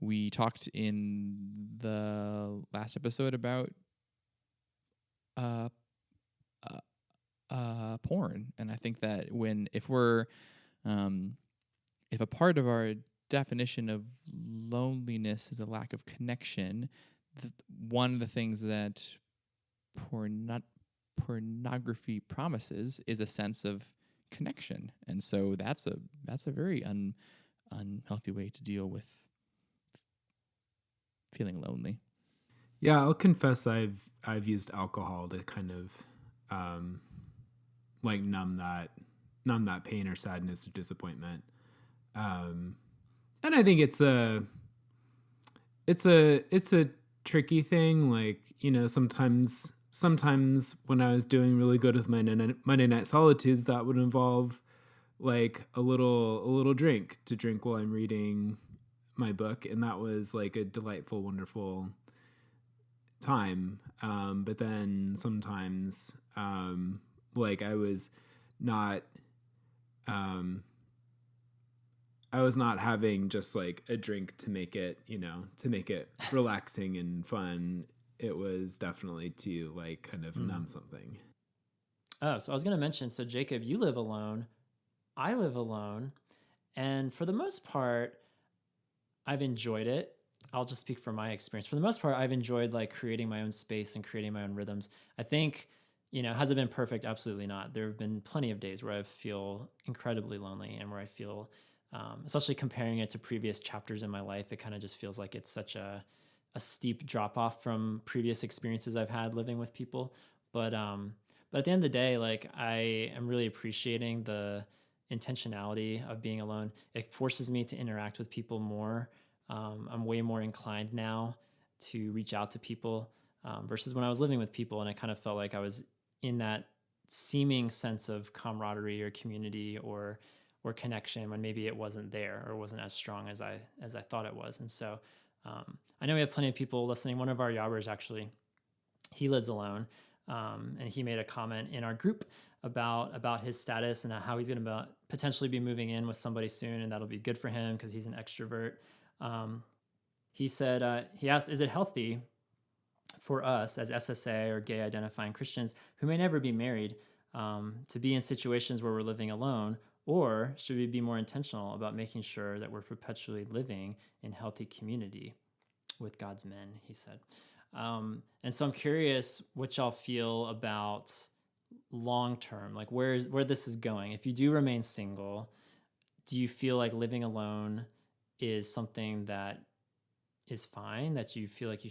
D: We talked in the last episode about porn, and I think that if a part of our definition of loneliness is a lack of connection, one of the things that pornography promises is a sense of connection, and so that's a very unhealthy way to deal with feeling lonely.
C: Yeah, I'll confess I've used alcohol to kind of like numb that pain or sadness or disappointment. And I think it's a tricky thing. Like, sometimes when I was doing really good with my Monday night solitudes, that would involve like a little drink to drink while I'm reading my book. And that was like a delightful, wonderful time. But then sometimes, like I was not having just like a drink to make it relaxing and fun. It was definitely to like kind of numb something.
B: Oh, so I was going to mention, so Jacob, you live alone. I live alone. And for the most part, I've enjoyed it. I'll just speak from my experience. For the most part, I've enjoyed like creating my own space and creating my own rhythms. I think, has it been perfect? Absolutely not. There have been plenty of days where I feel incredibly lonely and where I feel, especially comparing it to previous chapters in my life, it kind of just feels like it's such a steep drop off from previous experiences I've had living with people. But at the end of the day, like I am really appreciating the intentionality of being alone. It forces me to interact with people more. I'm way more inclined now to reach out to people versus when I was living with people, and I kind of felt like I was in that seeming sense of camaraderie or community or connection when maybe it wasn't there or wasn't as strong as I thought it was. And so I know we have plenty of people listening. One of our YOBers actually, he lives alone. And he made a comment in our group about his status and how he's going to potentially be moving in with somebody soon, and that'll be good for him because he's an extrovert. He said, he asked, is it healthy for us as SSA or gay identifying Christians who may never be married to be in situations where we're living alone, or should we be more intentional about making sure that we're perpetually living in healthy community with God's men, he said. And so I'm curious what y'all feel about long-term, like where this is going. If you do remain single, do you feel like living alone is something that is fine, that you feel like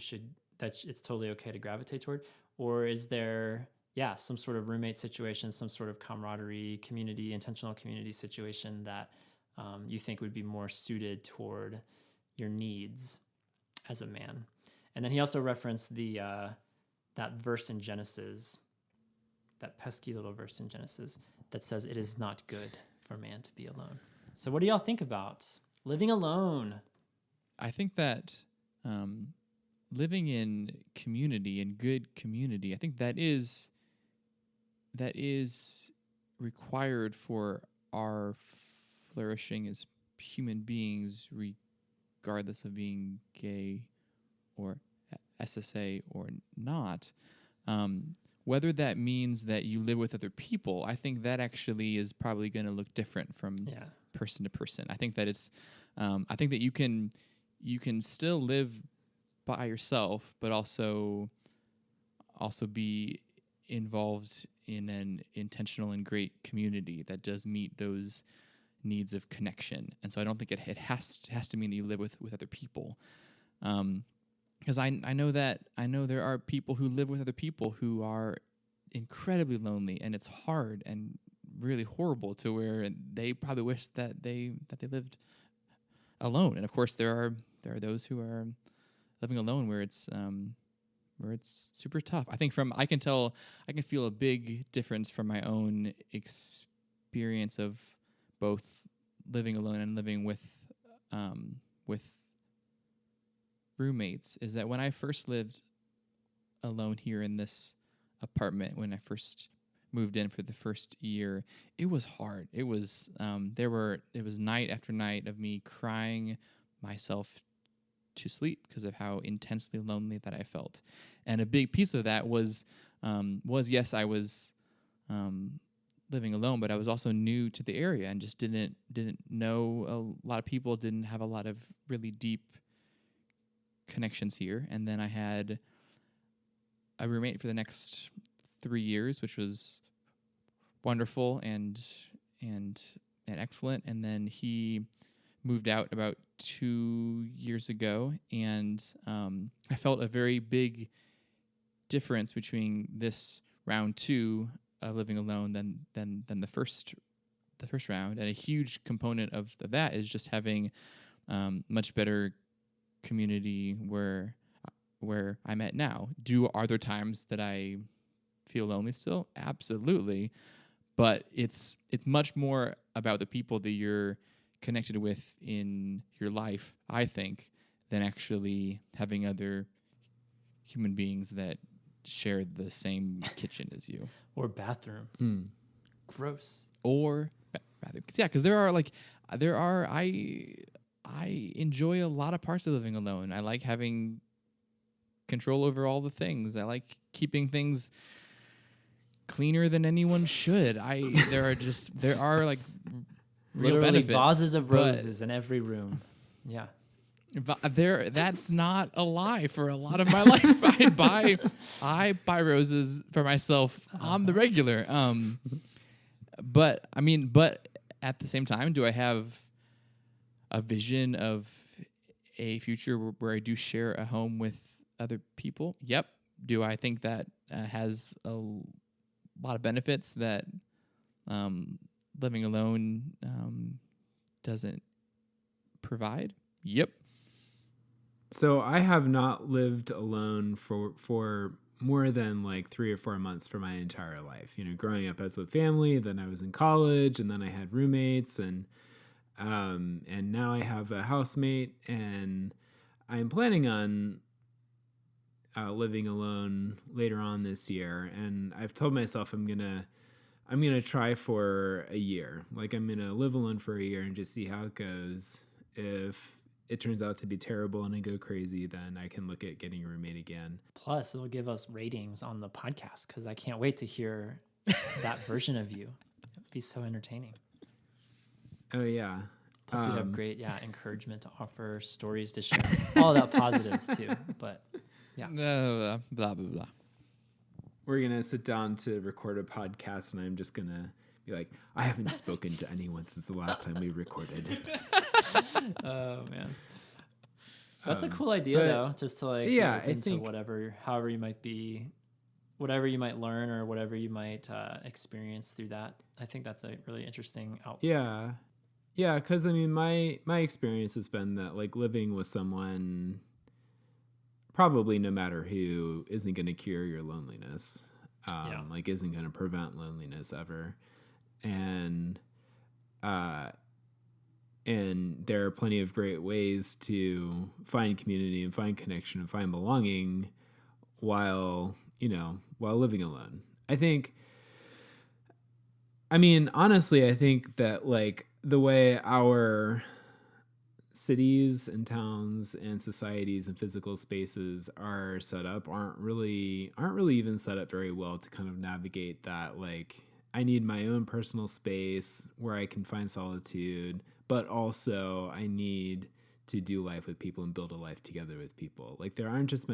B: that it's totally okay to gravitate toward? Or is there, some sort of roommate situation, some sort of camaraderie, community, intentional community situation that you think would be more suited toward your needs as a man? And then he also referenced that verse in Genesis, that pesky little verse in Genesis that says it is not good for man to be alone. So what do y'all think about living alone?
D: I think that living in community, in good community, I think that is required for our flourishing as human beings, regardless of being gay or SSA or not. Whether that means that you live with other people, I think that actually is probably going to look different from person to person. I think that I think that you can still live by yourself, but also be involved in an intentional and great community that does meet those needs of connection. And so I don't think it has to mean that you live with other people. Because I know there are people who live with other people who are incredibly lonely, and it's hard and really horrible to where they probably wish that they lived alone. And of course, there are those who are living alone where it's super tough. I think I can feel a big difference from my own experience of both living alone and living with roommates, is that when I first lived alone here in this apartment, when I first moved in for the first year, it was hard. It was it was night after night of me crying myself to sleep because of how intensely lonely that I felt. And a big piece of that was yes, I was living alone, but I was also new to the area and just didn't know a lot of people, didn't have a lot of really deep connections here. And then I had a roommate for the next 3 years, which was wonderful and excellent. And then he moved out about 2 years ago, and I felt a very big difference between this round 2 of living alone than the first round. And a huge component of that is just having much better community where I'm at now. Are there times that I feel lonely still? Absolutely. But it's much more about the people that you're connected with in your life, I think, than actually having other human beings that share the same kitchen as you.
B: Or bathroom. Gross.
D: Or bathroom. Yeah, because I enjoy a lot of parts of living alone. I like having control over all the things. I like keeping things cleaner than anyone should. There are like real
B: literally
D: benefits,
B: vases of roses in every room. Yeah.
D: That's not a lie for a lot of my life. I buy roses for myself on the regular. But at the same time, do I have a vision of a future where I do share a home with other people? Yep. Do I think that has a lot of benefits that living alone doesn't provide? Yep.
C: So I have not lived alone for more than like 3 or 4 months for my entire life. You know, growing up as with family, then I was in college, and then I had roommates, and now I have a housemate, and I'm planning on living alone later on this year, and I've told myself I'm gonna try for a year. Like, I'm gonna live alone for a year and just see how it goes. If it turns out to be terrible and I go crazy, then I can look at getting a roommate again.
B: Plus, it'll give us ratings on the podcast because I can't wait to hear that version of you. It'd be so entertaining.
C: Oh yeah.
B: Plus, we'd have great, encouragement to offer, stories to share, all that positives too. But yeah,
D: blah blah blah.
C: We're gonna sit down to record a podcast, and I'm just gonna be like, I haven't spoken to anyone since the last time we recorded.
B: Oh man, that's a cool idea though. Just to like, I think however you might be, whatever you might learn or whatever you might experience through that. I think that's a really interesting outlook.
C: Yeah, because I mean, my experience has been that like living with someone, probably no matter who, isn't going to cure your loneliness. Like isn't going to prevent loneliness ever, and there are plenty of great ways to find community and find connection and find belonging while living alone. Honestly, I think that like the way our cities and towns and societies and physical spaces are set up aren't really even set up very well to kind of navigate that. Like, I need my own personal space where I can find solitude, but also I need to do life with people and build a life together with people. Like, there just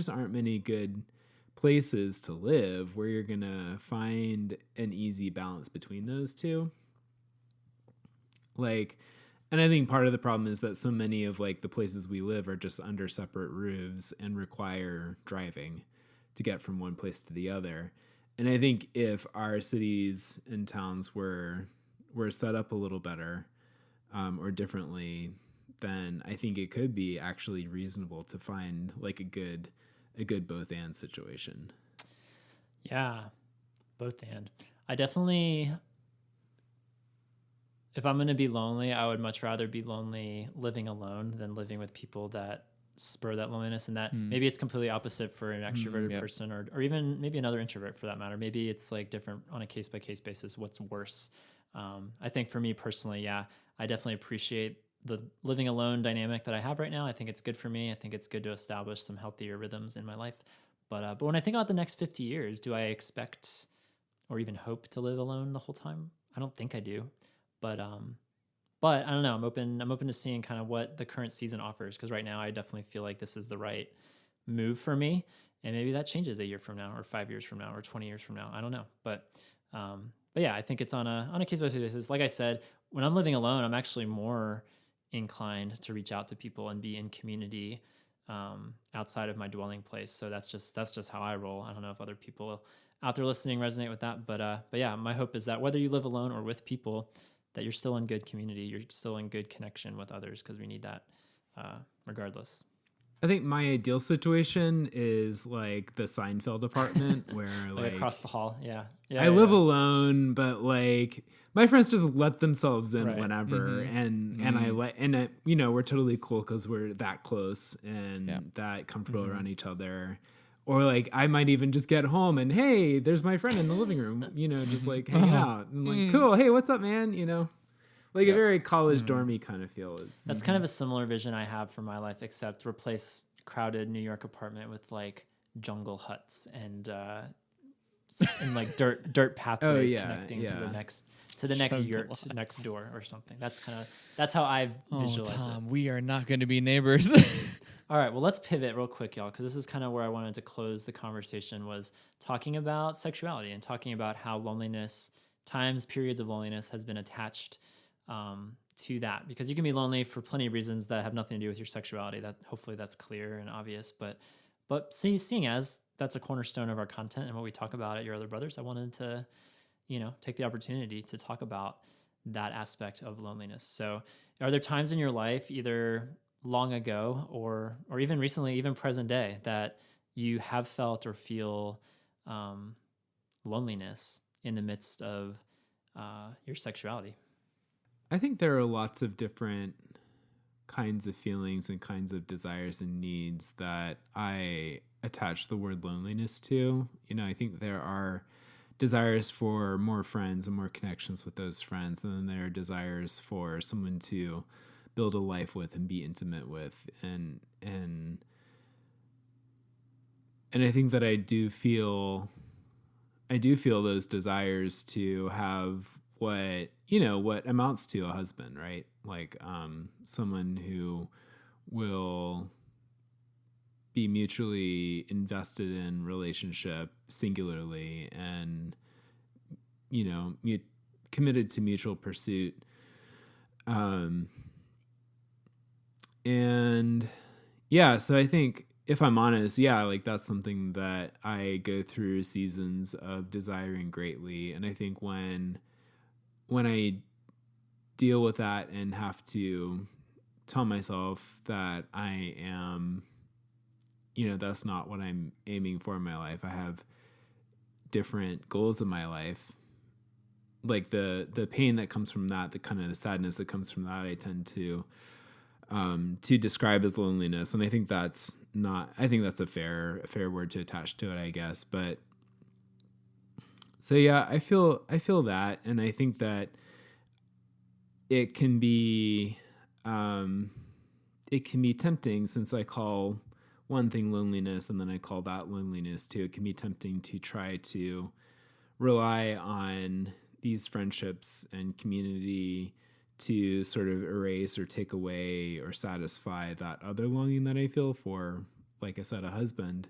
C: aren't many good places to live where you're gonna find an easy balance between those two. Like, and I think part of the problem is that so many of like the places we live are just under separate roofs and require driving to get from one place to the other. And I think if our cities and towns were set up a little better or differently, then I think it could be actually reasonable to find like a good both and situation.
B: Yeah, both and. I definitely, if I'm going to be lonely, I would much rather be lonely living alone than living with people that spur that loneliness. And that maybe it's completely opposite for an extroverted person or even maybe another introvert for that matter. Maybe it's like different on a case-by-case basis. What's worse? I think for me personally, I definitely appreciate the living alone dynamic that I have right now. I think it's good for me. I think it's good to establish some healthier rhythms in my life. But when I think about the next 50 years, do I expect or even hope to live alone the whole time? I don't think I do. But I don't know. I'm open to seeing kind of what the current season offers, because right now I definitely feel like this is the right move for me, and maybe that changes a year from now, or 5 years from now, or 20 years from now. I don't know, but yeah, I think it's on a case by case basis. Like I said, when I'm living alone, I'm actually more inclined to reach out to people and be in community outside of my dwelling place. So that's just how I roll. I don't know if other people out there listening resonate with that, but yeah, my hope is that whether you live alone or with people, that you're still in good community, you're still in good connection with others, because we need that regardless.
C: I think my ideal situation is like the Seinfeld apartment where like
B: across the hall. Yeah.
C: I live alone, but like my friends just let themselves in whenever. And we're totally cool because we're that close and that comfortable around each other. Or like I might even just get home and, hey, there's my friend in the living room, just like hanging out and like, cool. Hey, what's up, man? Like a very college dormy kind of feel.
B: That's kind of a similar vision I have for my life, except replace crowded New York apartment with like jungle huts and like dirt pathways connecting to the next yurt next door or something. That's how I visualize it.
D: We are not going to be neighbors.
B: All right, well, let's pivot real quick, y'all, because this is kind of where I wanted to close the conversation, was talking about sexuality and talking about how loneliness, periods of loneliness has been attached to that, because you can be lonely for plenty of reasons that have nothing to do with your sexuality. That hopefully that's clear and obvious, but seeing as that's a cornerstone of our content and what we talk about at Your Other Brothers, I wanted to, take the opportunity to talk about that aspect of loneliness. So are there times in your life, either long ago or even recently, even present day, that you have felt or feel loneliness in the midst of your sexuality?
C: I think there are lots of different kinds of feelings and kinds of desires and needs that I attach the word loneliness to. You know, I think there are desires for more friends and more connections with those friends, and then there are desires for someone to build a life with and be intimate with, and I think that I do feel those desires to have what amounts to a husband, right? Like someone who will be mutually invested in relationship singularly, and committed to mutual pursuit. And yeah, so I think, if I'm honest, yeah, like that's something that I go through seasons of desiring greatly. And I think when I deal with that and have to tell myself that I am, that's not what I'm aiming for in my life. I have different goals in my life. Like the pain that comes from that, the kind of the sadness that comes from that, I tend to describe as loneliness. And I think that's a fair word to attach to it, I guess. But so yeah, I feel that. And I think that it can be tempting, since I call one thing loneliness and then I call that loneliness too. It can be tempting to try to rely on these friendships and community to sort of erase or take away or satisfy that other longing that I feel for, like I said, a husband.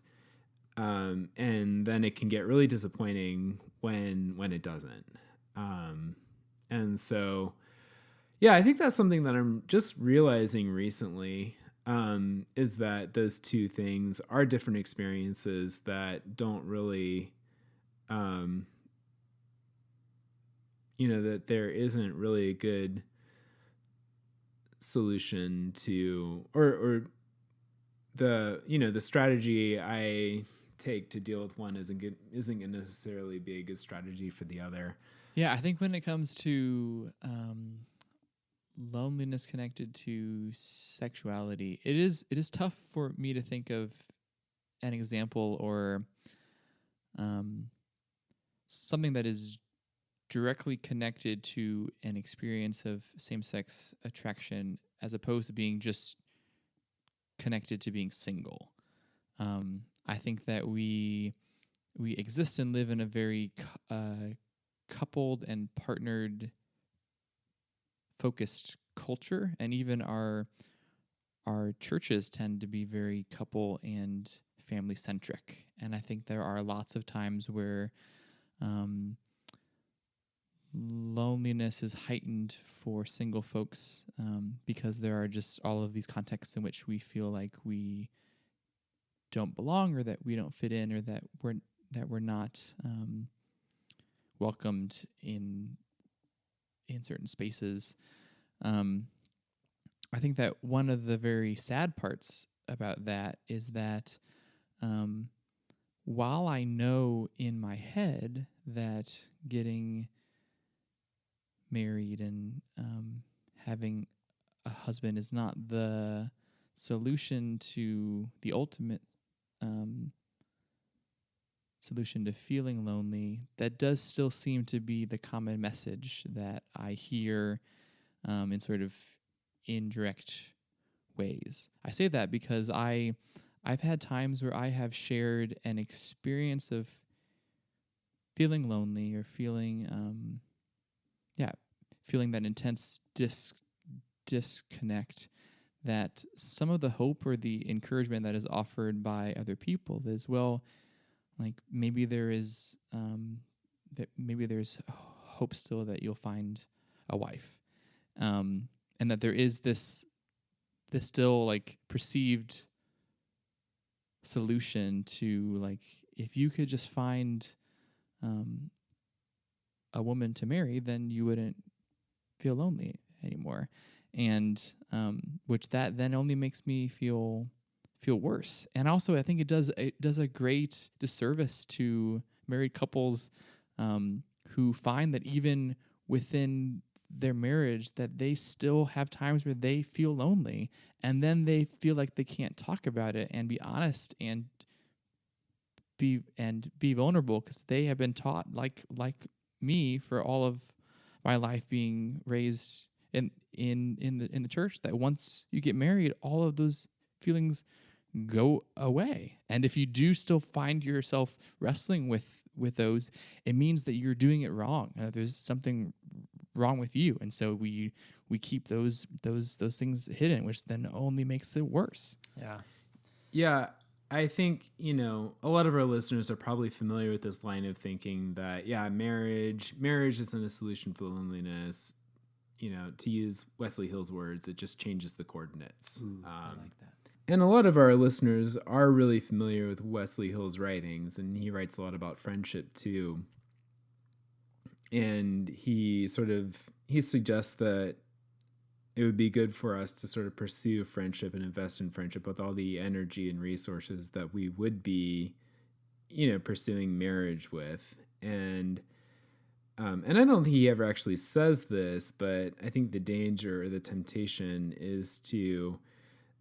C: And then it can get really disappointing when it doesn't. And so, yeah, I think that's something that I'm just realizing recently, is that those two things are different experiences that don't really, that there isn't really a good solution to, or the strategy I take to deal with one isn't going to necessarily be a good strategy for the other.
D: Yeah, I think when it comes to loneliness connected to sexuality, it is tough for me to think of an example or something that is directly connected to an experience of same-sex attraction, as opposed to being just connected to being single. I think that we exist and live in a very coupled and partnered focused culture, and even our churches tend to be very couple and family centric. And I think there are lots of times where loneliness is heightened for single folks, because there are just all of these contexts in which we feel like we don't belong, or that we don't fit in, or that we're not welcomed in certain spaces. I think that one of the very sad parts about that is that while I know in my head that getting married and having a husband is not the solution to the ultimate solution to feeling lonely, that does still seem to be the common message that I hear in sort of indirect ways. I say that because I've had times where I have shared an experience of feeling lonely, or feeling feeling that intense disconnect, that some of the hope or the encouragement that is offered by other people is, well, like maybe there's hope still that you'll find a wife, and that there is this still like perceived solution to, like, if you could just find a woman to marry, then you wouldn't feel lonely anymore. And which that then only makes me feel worse. And also I think it does a great disservice to married couples who find that even within their marriage that they still have times where they feel lonely, and then they feel like they can't talk about it and be honest and be vulnerable, because they have been taught, like me, for all of my life being raised in the church, that once you get married, all of those feelings go away. And if you do still find yourself wrestling with those, it means that you're doing it wrong. There's something wrong with you, and so we keep those things hidden, which then only makes it worse.
C: Yeah, I think, a lot of our listeners are probably familiar with this line of thinking that, marriage isn't a solution for loneliness. To use Wesley Hill's words, it just changes the coordinates.
B: I like that.
C: And a lot of our listeners are really familiar with Wesley Hill's writings, and he writes a lot about friendship too. And he suggests that it would be good for us to sort of pursue friendship and invest in friendship with all the energy and resources that we would be, pursuing marriage with. And I don't think he ever actually says this, but I think the danger or the temptation is to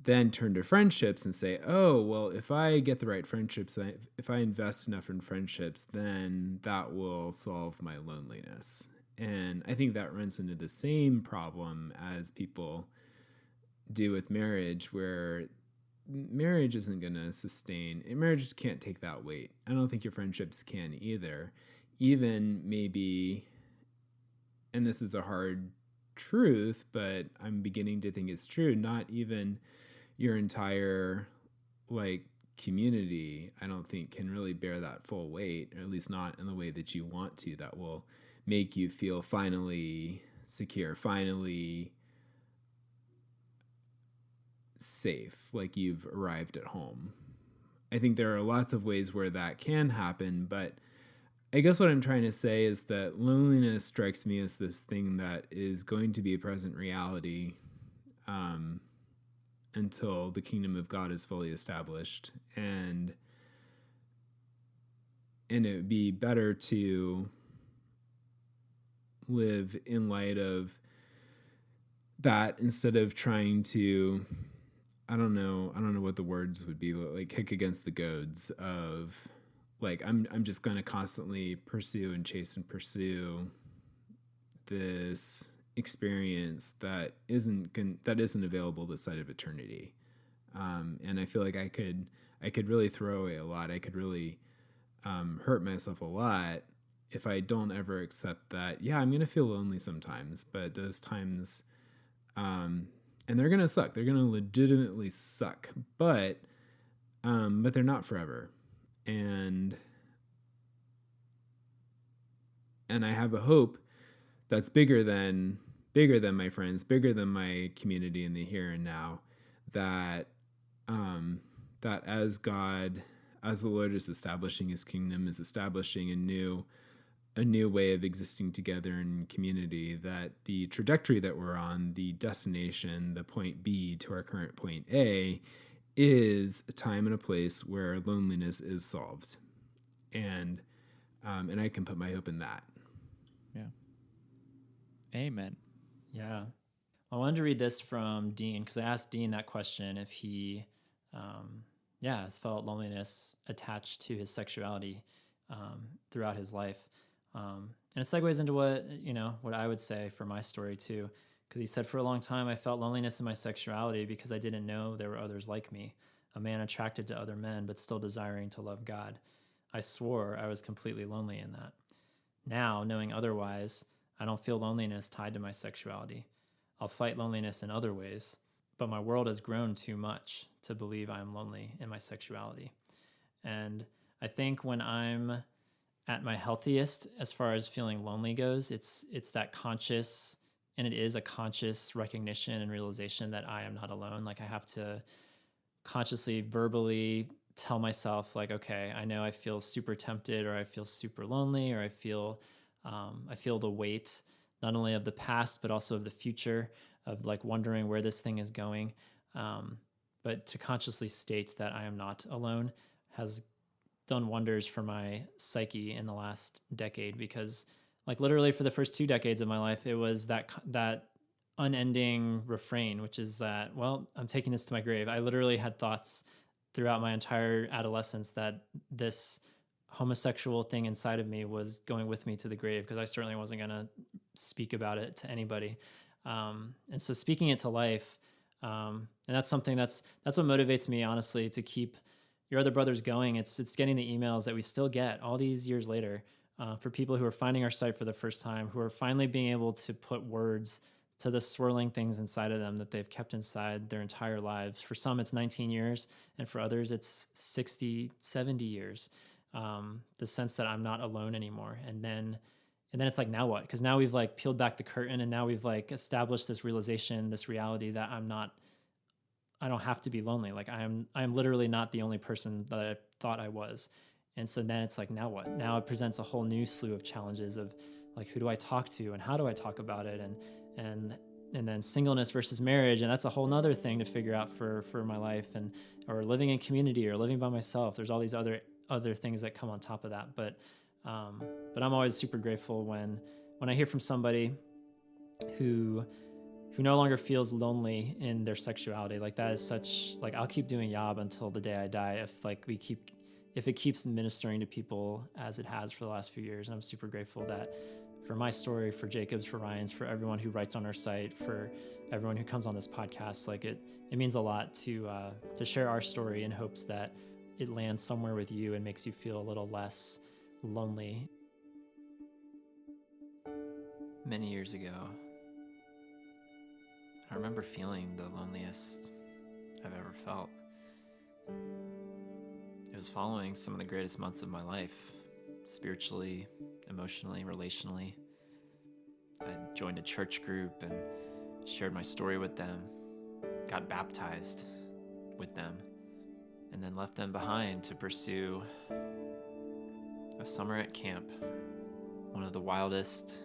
C: then turn to friendships and say, oh, well, if I get the right friendships, if I invest enough in friendships, then that will solve my loneliness. And I think that runs into the same problem as people do with marriage, where marriage isn't going to sustain. Marriage can't take that weight. I don't think your friendships can either. Even maybe, and this is a hard truth, but I'm beginning to think it's true, not even your entire community, I don't think, can really bear that full weight, or at least not in the way that you want to, that will make you feel finally secure, finally safe, like you've arrived at home. I think there are lots of ways where that can happen, but I guess what I'm trying to say is that loneliness strikes me as this thing that is going to be a present reality until the kingdom of God is fully established. And it would be better to live in light of that instead of trying to, I don't know what the words would be, but kick against the goads of I'm just going to constantly pursue and chase and pursue this experience that isn't available this side of eternity. And I feel like I could really throw away a lot. I could really hurt myself a lot if I don't ever accept that, I'm going to feel lonely sometimes, but those times, and they're going to suck. They're going to legitimately suck, but they're not forever. And I have a hope that's bigger than my friends, bigger than my community in the here and now, that as the Lord is establishing his kingdom, is establishing a new way of existing together in community, that the trajectory that we're on, the destination, the point B to our current point A, is a time and a place where loneliness is solved. And I can put my hope in that.
D: Yeah. Amen.
B: Yeah. I wanted to read this from Dean, because I asked Dean that question, if he has felt loneliness attached to his sexuality throughout his life. And it segues into what I would say for my story too, because he said, for a long time I felt loneliness in my sexuality because I didn't know there were others like me, a man attracted to other men but still desiring to love God. I swore I was completely lonely in that. Now, knowing otherwise, I don't feel loneliness tied to my sexuality. I'll fight loneliness in other ways, but my world has grown too much to believe I am lonely in my sexuality. And I think when I'm at my healthiest, as far as feeling lonely goes, it's that conscious, and it is a conscious recognition and realization that I am not alone. I have to consciously, verbally tell myself, okay, I know I feel super tempted, or I feel super lonely, or I feel the weight not only of the past but also of the future, of wondering where this thing is going. But to consciously state that I am not alone has done wonders for my psyche in the last decade, because literally for the first 2 decades of my life, it was that unending refrain, which is that, well, I'm taking this to my grave. I literally had thoughts throughout my entire adolescence that this homosexual thing inside of me was going with me to the grave, because I certainly wasn't going to speak about it to anybody. And so speaking it to life, and that's something that's what motivates me, honestly, to keep Your Other Brothers going. It's getting the emails that we still get all these years later, for people who are finding our site for the first time, who are finally being able to put words to the swirling things inside of them that they've kept inside their entire lives. For some, it's 19 years, and for others, it's 60, 70 years. The sense that I'm not alone anymore. And then it's like, now what? Because now we've like peeled back the curtain, and now we've like established this realization, this reality that I don't have to be lonely. Like I'm literally not the only person that I thought I was. And so then it's like, now what? Now it presents a whole new slew of challenges of like, who do I talk to and how do I talk about it? And then singleness versus marriage. And that's a whole nother thing to figure out for my life, or living in community or living by myself. There's all these other things that come on top of that. But I'm always super grateful when I hear from somebody who no longer feels lonely in their sexuality. Like that is such, like, I'll keep doing Yob until the day I die if it keeps ministering to people as it has for the last few years. And I'm super grateful that for my story, for Jacob's, for Ryan's, for everyone who writes on our site, for everyone who comes on this podcast, like it means a lot to share our story in hopes that it lands somewhere with you and makes you feel a little less lonely.
E: Many years ago, I remember feeling the loneliest I've ever felt. It was following some of the greatest months of my life, spiritually, emotionally, relationally. I joined a church group and shared my story with them, got baptized with them, and then left them behind to pursue a summer at camp, one of the wildest,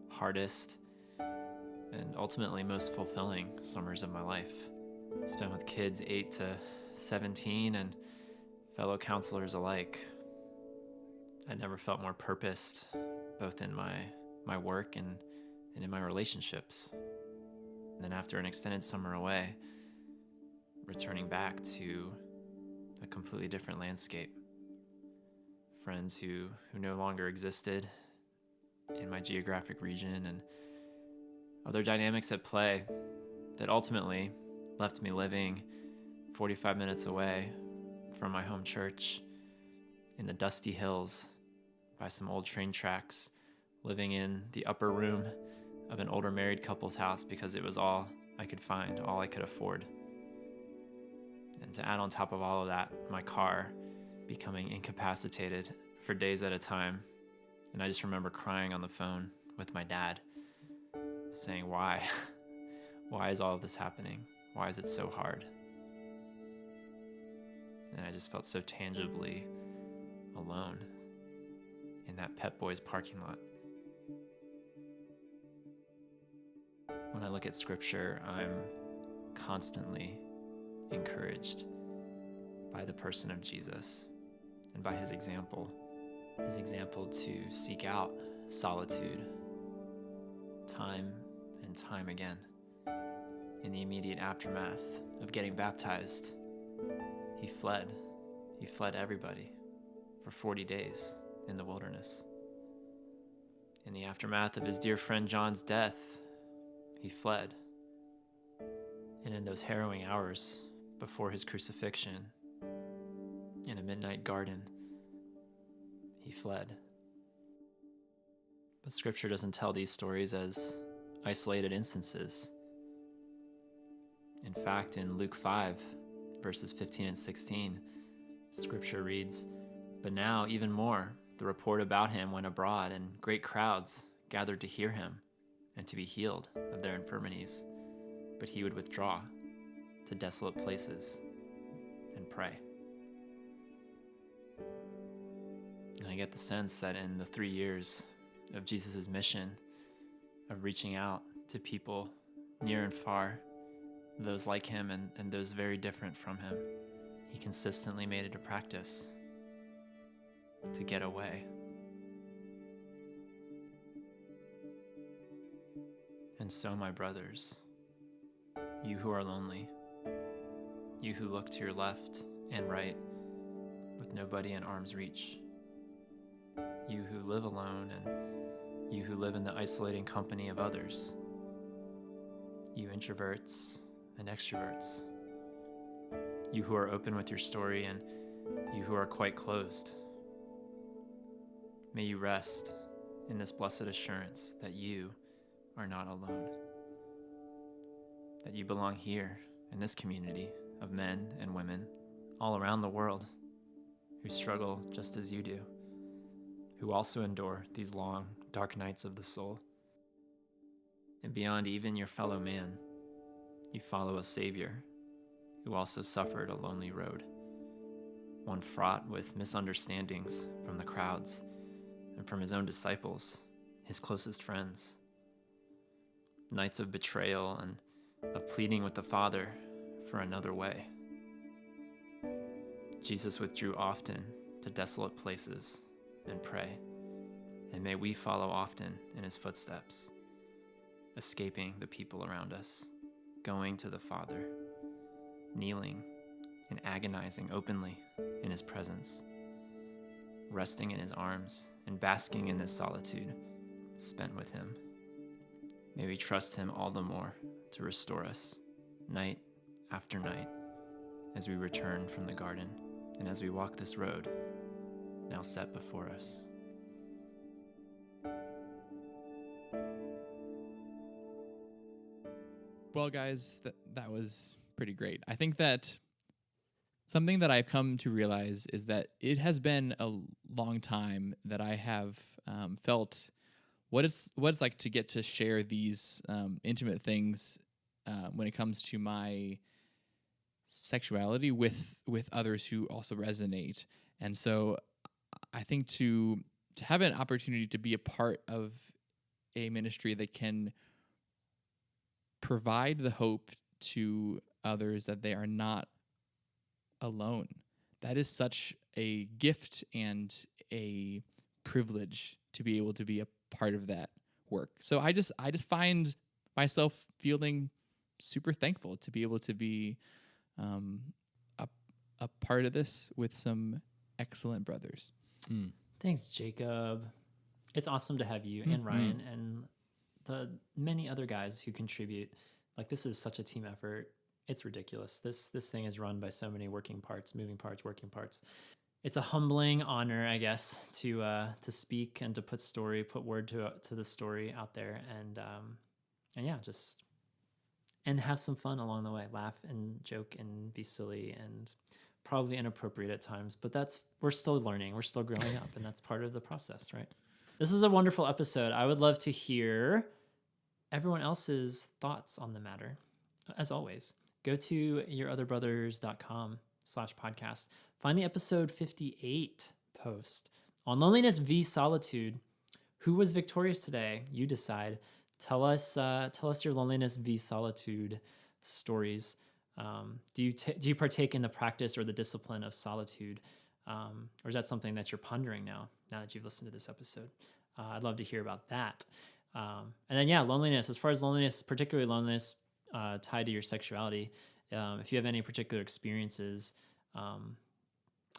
E: hardest, and ultimately most fulfilling summers of my life. Spent with kids 8 to 17 and fellow counselors alike. I never felt more purposed, both in my work and in my relationships. And then after an extended summer away, returning back to a completely different landscape. Friends who no longer existed in my geographic region, and other dynamics at play that ultimately left me living 45 minutes away from my home church in the dusty hills by some old train tracks, living in the upper room of an older married couple's house because it was all I could find, all I could afford. And to add on top of all of that, my car becoming incapacitated for days at a time. And I just remember crying on the phone with my dad, saying, why? Why is all of this happening? Why is it so hard? And I just felt so tangibly alone in that Pep Boys parking lot. When I look at scripture, I'm constantly encouraged by the person of Jesus and by his example to seek out solitude time and time again. In the immediate aftermath of getting baptized, he fled everybody for 40 days in the wilderness. In the aftermath of his dear friend John's death, he fled. And in those harrowing hours before his crucifixion, in a midnight garden, he fled. But scripture doesn't tell these stories as isolated instances. In fact, in Luke 5, verses 15 and 16, scripture reads, "But now, even more, the report about him went abroad, and great crowds gathered to hear him and to be healed of their infirmities. But he would withdraw to desolate places and pray." And I get the sense that in the 3 years of Jesus' mission of reaching out to people near and far, those like him and those very different from him, he consistently made it a practice to get away. And so, my brothers, you who are lonely, you who look to your left and right, with nobody in arm's reach. You who live alone, and you who live in the isolating company of others. You introverts and extroverts. You who are open with your story, and you who are quite closed. May you rest in this blessed assurance that you are not alone. That you belong here in this community of men and women all around the world who struggle just as you do, who also endure these long, dark nights of the soul. And beyond even your fellow man, you follow a Savior who also suffered a lonely road, one fraught with misunderstandings from the crowds and from his own disciples, his closest friends. Nights of betrayal and of pleading with the Father for another way. Jesus withdrew often to desolate places and pray, and may we follow often in his footsteps, escaping the people around us, going to the Father, kneeling and agonizing openly in his presence, resting in his arms and basking in this solitude spent with him. May we trust him all the more to restore us night after night as we return from the garden and as we walk this road now set before us.
D: Well, guys, that was pretty great. I think that something that I've come to realize is that it has been a long time that I have felt what it's like to get to share these intimate things when it comes to my sexuality with others who also resonate. And so I think to have an opportunity to be a part of a ministry that can provide the hope to others that they are not alone, that is such a gift and a privilege to be able to be a part of that work. So I just find myself feeling super thankful to be able to be a part of this with some excellent brothers.
B: Thanks, Jacob. It's awesome to have you and Ryan and the many other guys who contribute. Like, this is such a team effort. It's ridiculous. This thing is run by so many working parts. It's a humbling honor, I guess, to speak and to put word to the story out there, and yeah, and have some fun along the way, laugh and joke and be silly and probably inappropriate at times, but we're still learning, we're still growing up, and that's part of the process, right? This is a wonderful episode. I would love to hear everyone else's thoughts on the matter. As always, go to yourotherbrothers.com/podcast. Find the episode 58 post on loneliness v solitude. Who was victorious today? You decide. Tell us your loneliness v solitude stories. Do you partake in the practice or the discipline of solitude? Or is that something that you're pondering now that you've listened to this episode? I'd love to hear about that. And then, yeah, loneliness. As far as loneliness, particularly loneliness tied to your sexuality, if you have any particular experiences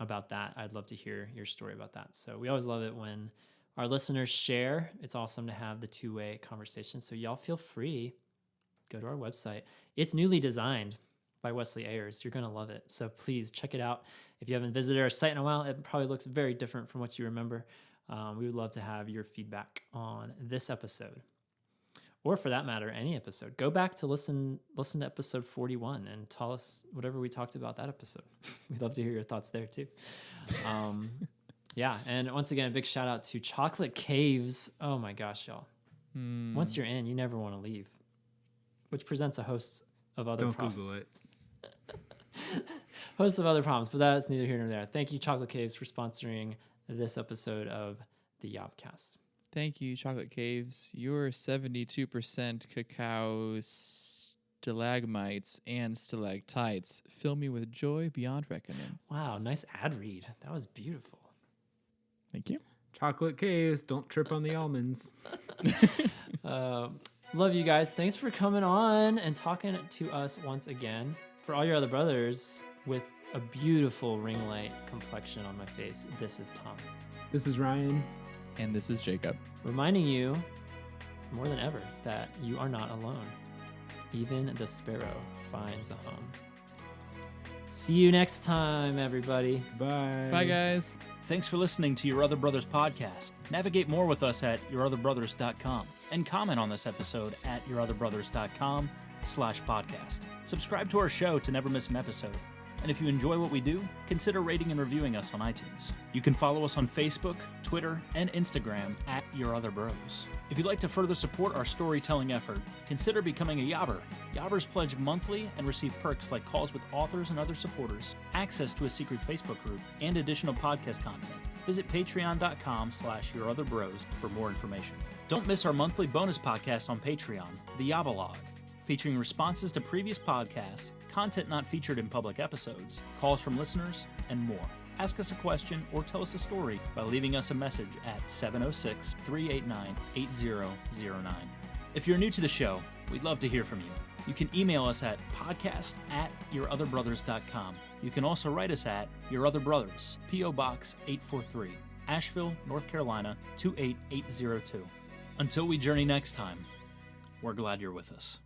B: about that, I'd love to hear your story about that. So we always love it when our listeners share. It's awesome to have the two-way conversation. So y'all feel free, go to our website. It's newly designed by Wesley Ayers. You're going to love it. So please check it out. If you haven't visited our site in a while, it probably looks very different from what you remember. We would love to have your feedback on this episode, or for that matter, any episode. Go back to listen to episode 41 and tell us whatever we talked about that episode. We'd love to hear your thoughts there too. Yeah, and once again, a big shout out to Chocolate Caves. Oh my gosh, y'all. Once you're in, you never want to leave, which presents a host of other problems.
C: Don't Google it.
B: Host of other problems, but that's neither here nor there. Thank you, Chocolate Caves, for sponsoring this episode of the YOBcast.
D: Thank you, Chocolate Caves. Your 72% cacao stalagmites and stalactites fill me with joy beyond reckoning.
B: Wow, nice ad read. That was beautiful.
D: Thank you.
C: Chocolate Caves, don't trip on the almonds.
B: Love you guys. Thanks for coming on and talking to us once again. For all your other brothers with a beautiful ring light complexion on my face. This is Tom.
C: This is Ryan.
D: And this is Jacob.
B: Reminding you more than ever that you are not alone. Even the sparrow finds a home. See you next time, everybody.
C: Bye.
D: Bye, guys.
A: Thanks for listening to Your Other Brothers podcast. Navigate more with us at yourotherbrothers.com and comment on this episode at yourotherbrothers.com/podcast. Subscribe to our show to never miss an episode. And if you enjoy what we do, consider rating and reviewing us on iTunes. You can follow us on Facebook, Twitter, and Instagram at Your Other Bros. If you'd like to further support our storytelling effort, consider becoming a Yobber. Yobbers pledge monthly and receive perks like calls with authors and other supporters, access to a secret Facebook group, and additional podcast content. Visit patreon.com/yourotherbros for more information. Don't miss our monthly bonus podcast on Patreon, the YOBaLOGUE, featuring responses to previous podcasts, content not featured in public episodes, calls from listeners, and more. Ask us a question or tell us a story by leaving us a message at 706-389-8009. If you're new to the show, we'd love to hear from you. You can email us at podcast@yourotherbrothers.com. You can also write us at Your Other Brothers, P.O. Box 843, Asheville, North Carolina 28802. Until we journey next time, we're glad you're with us.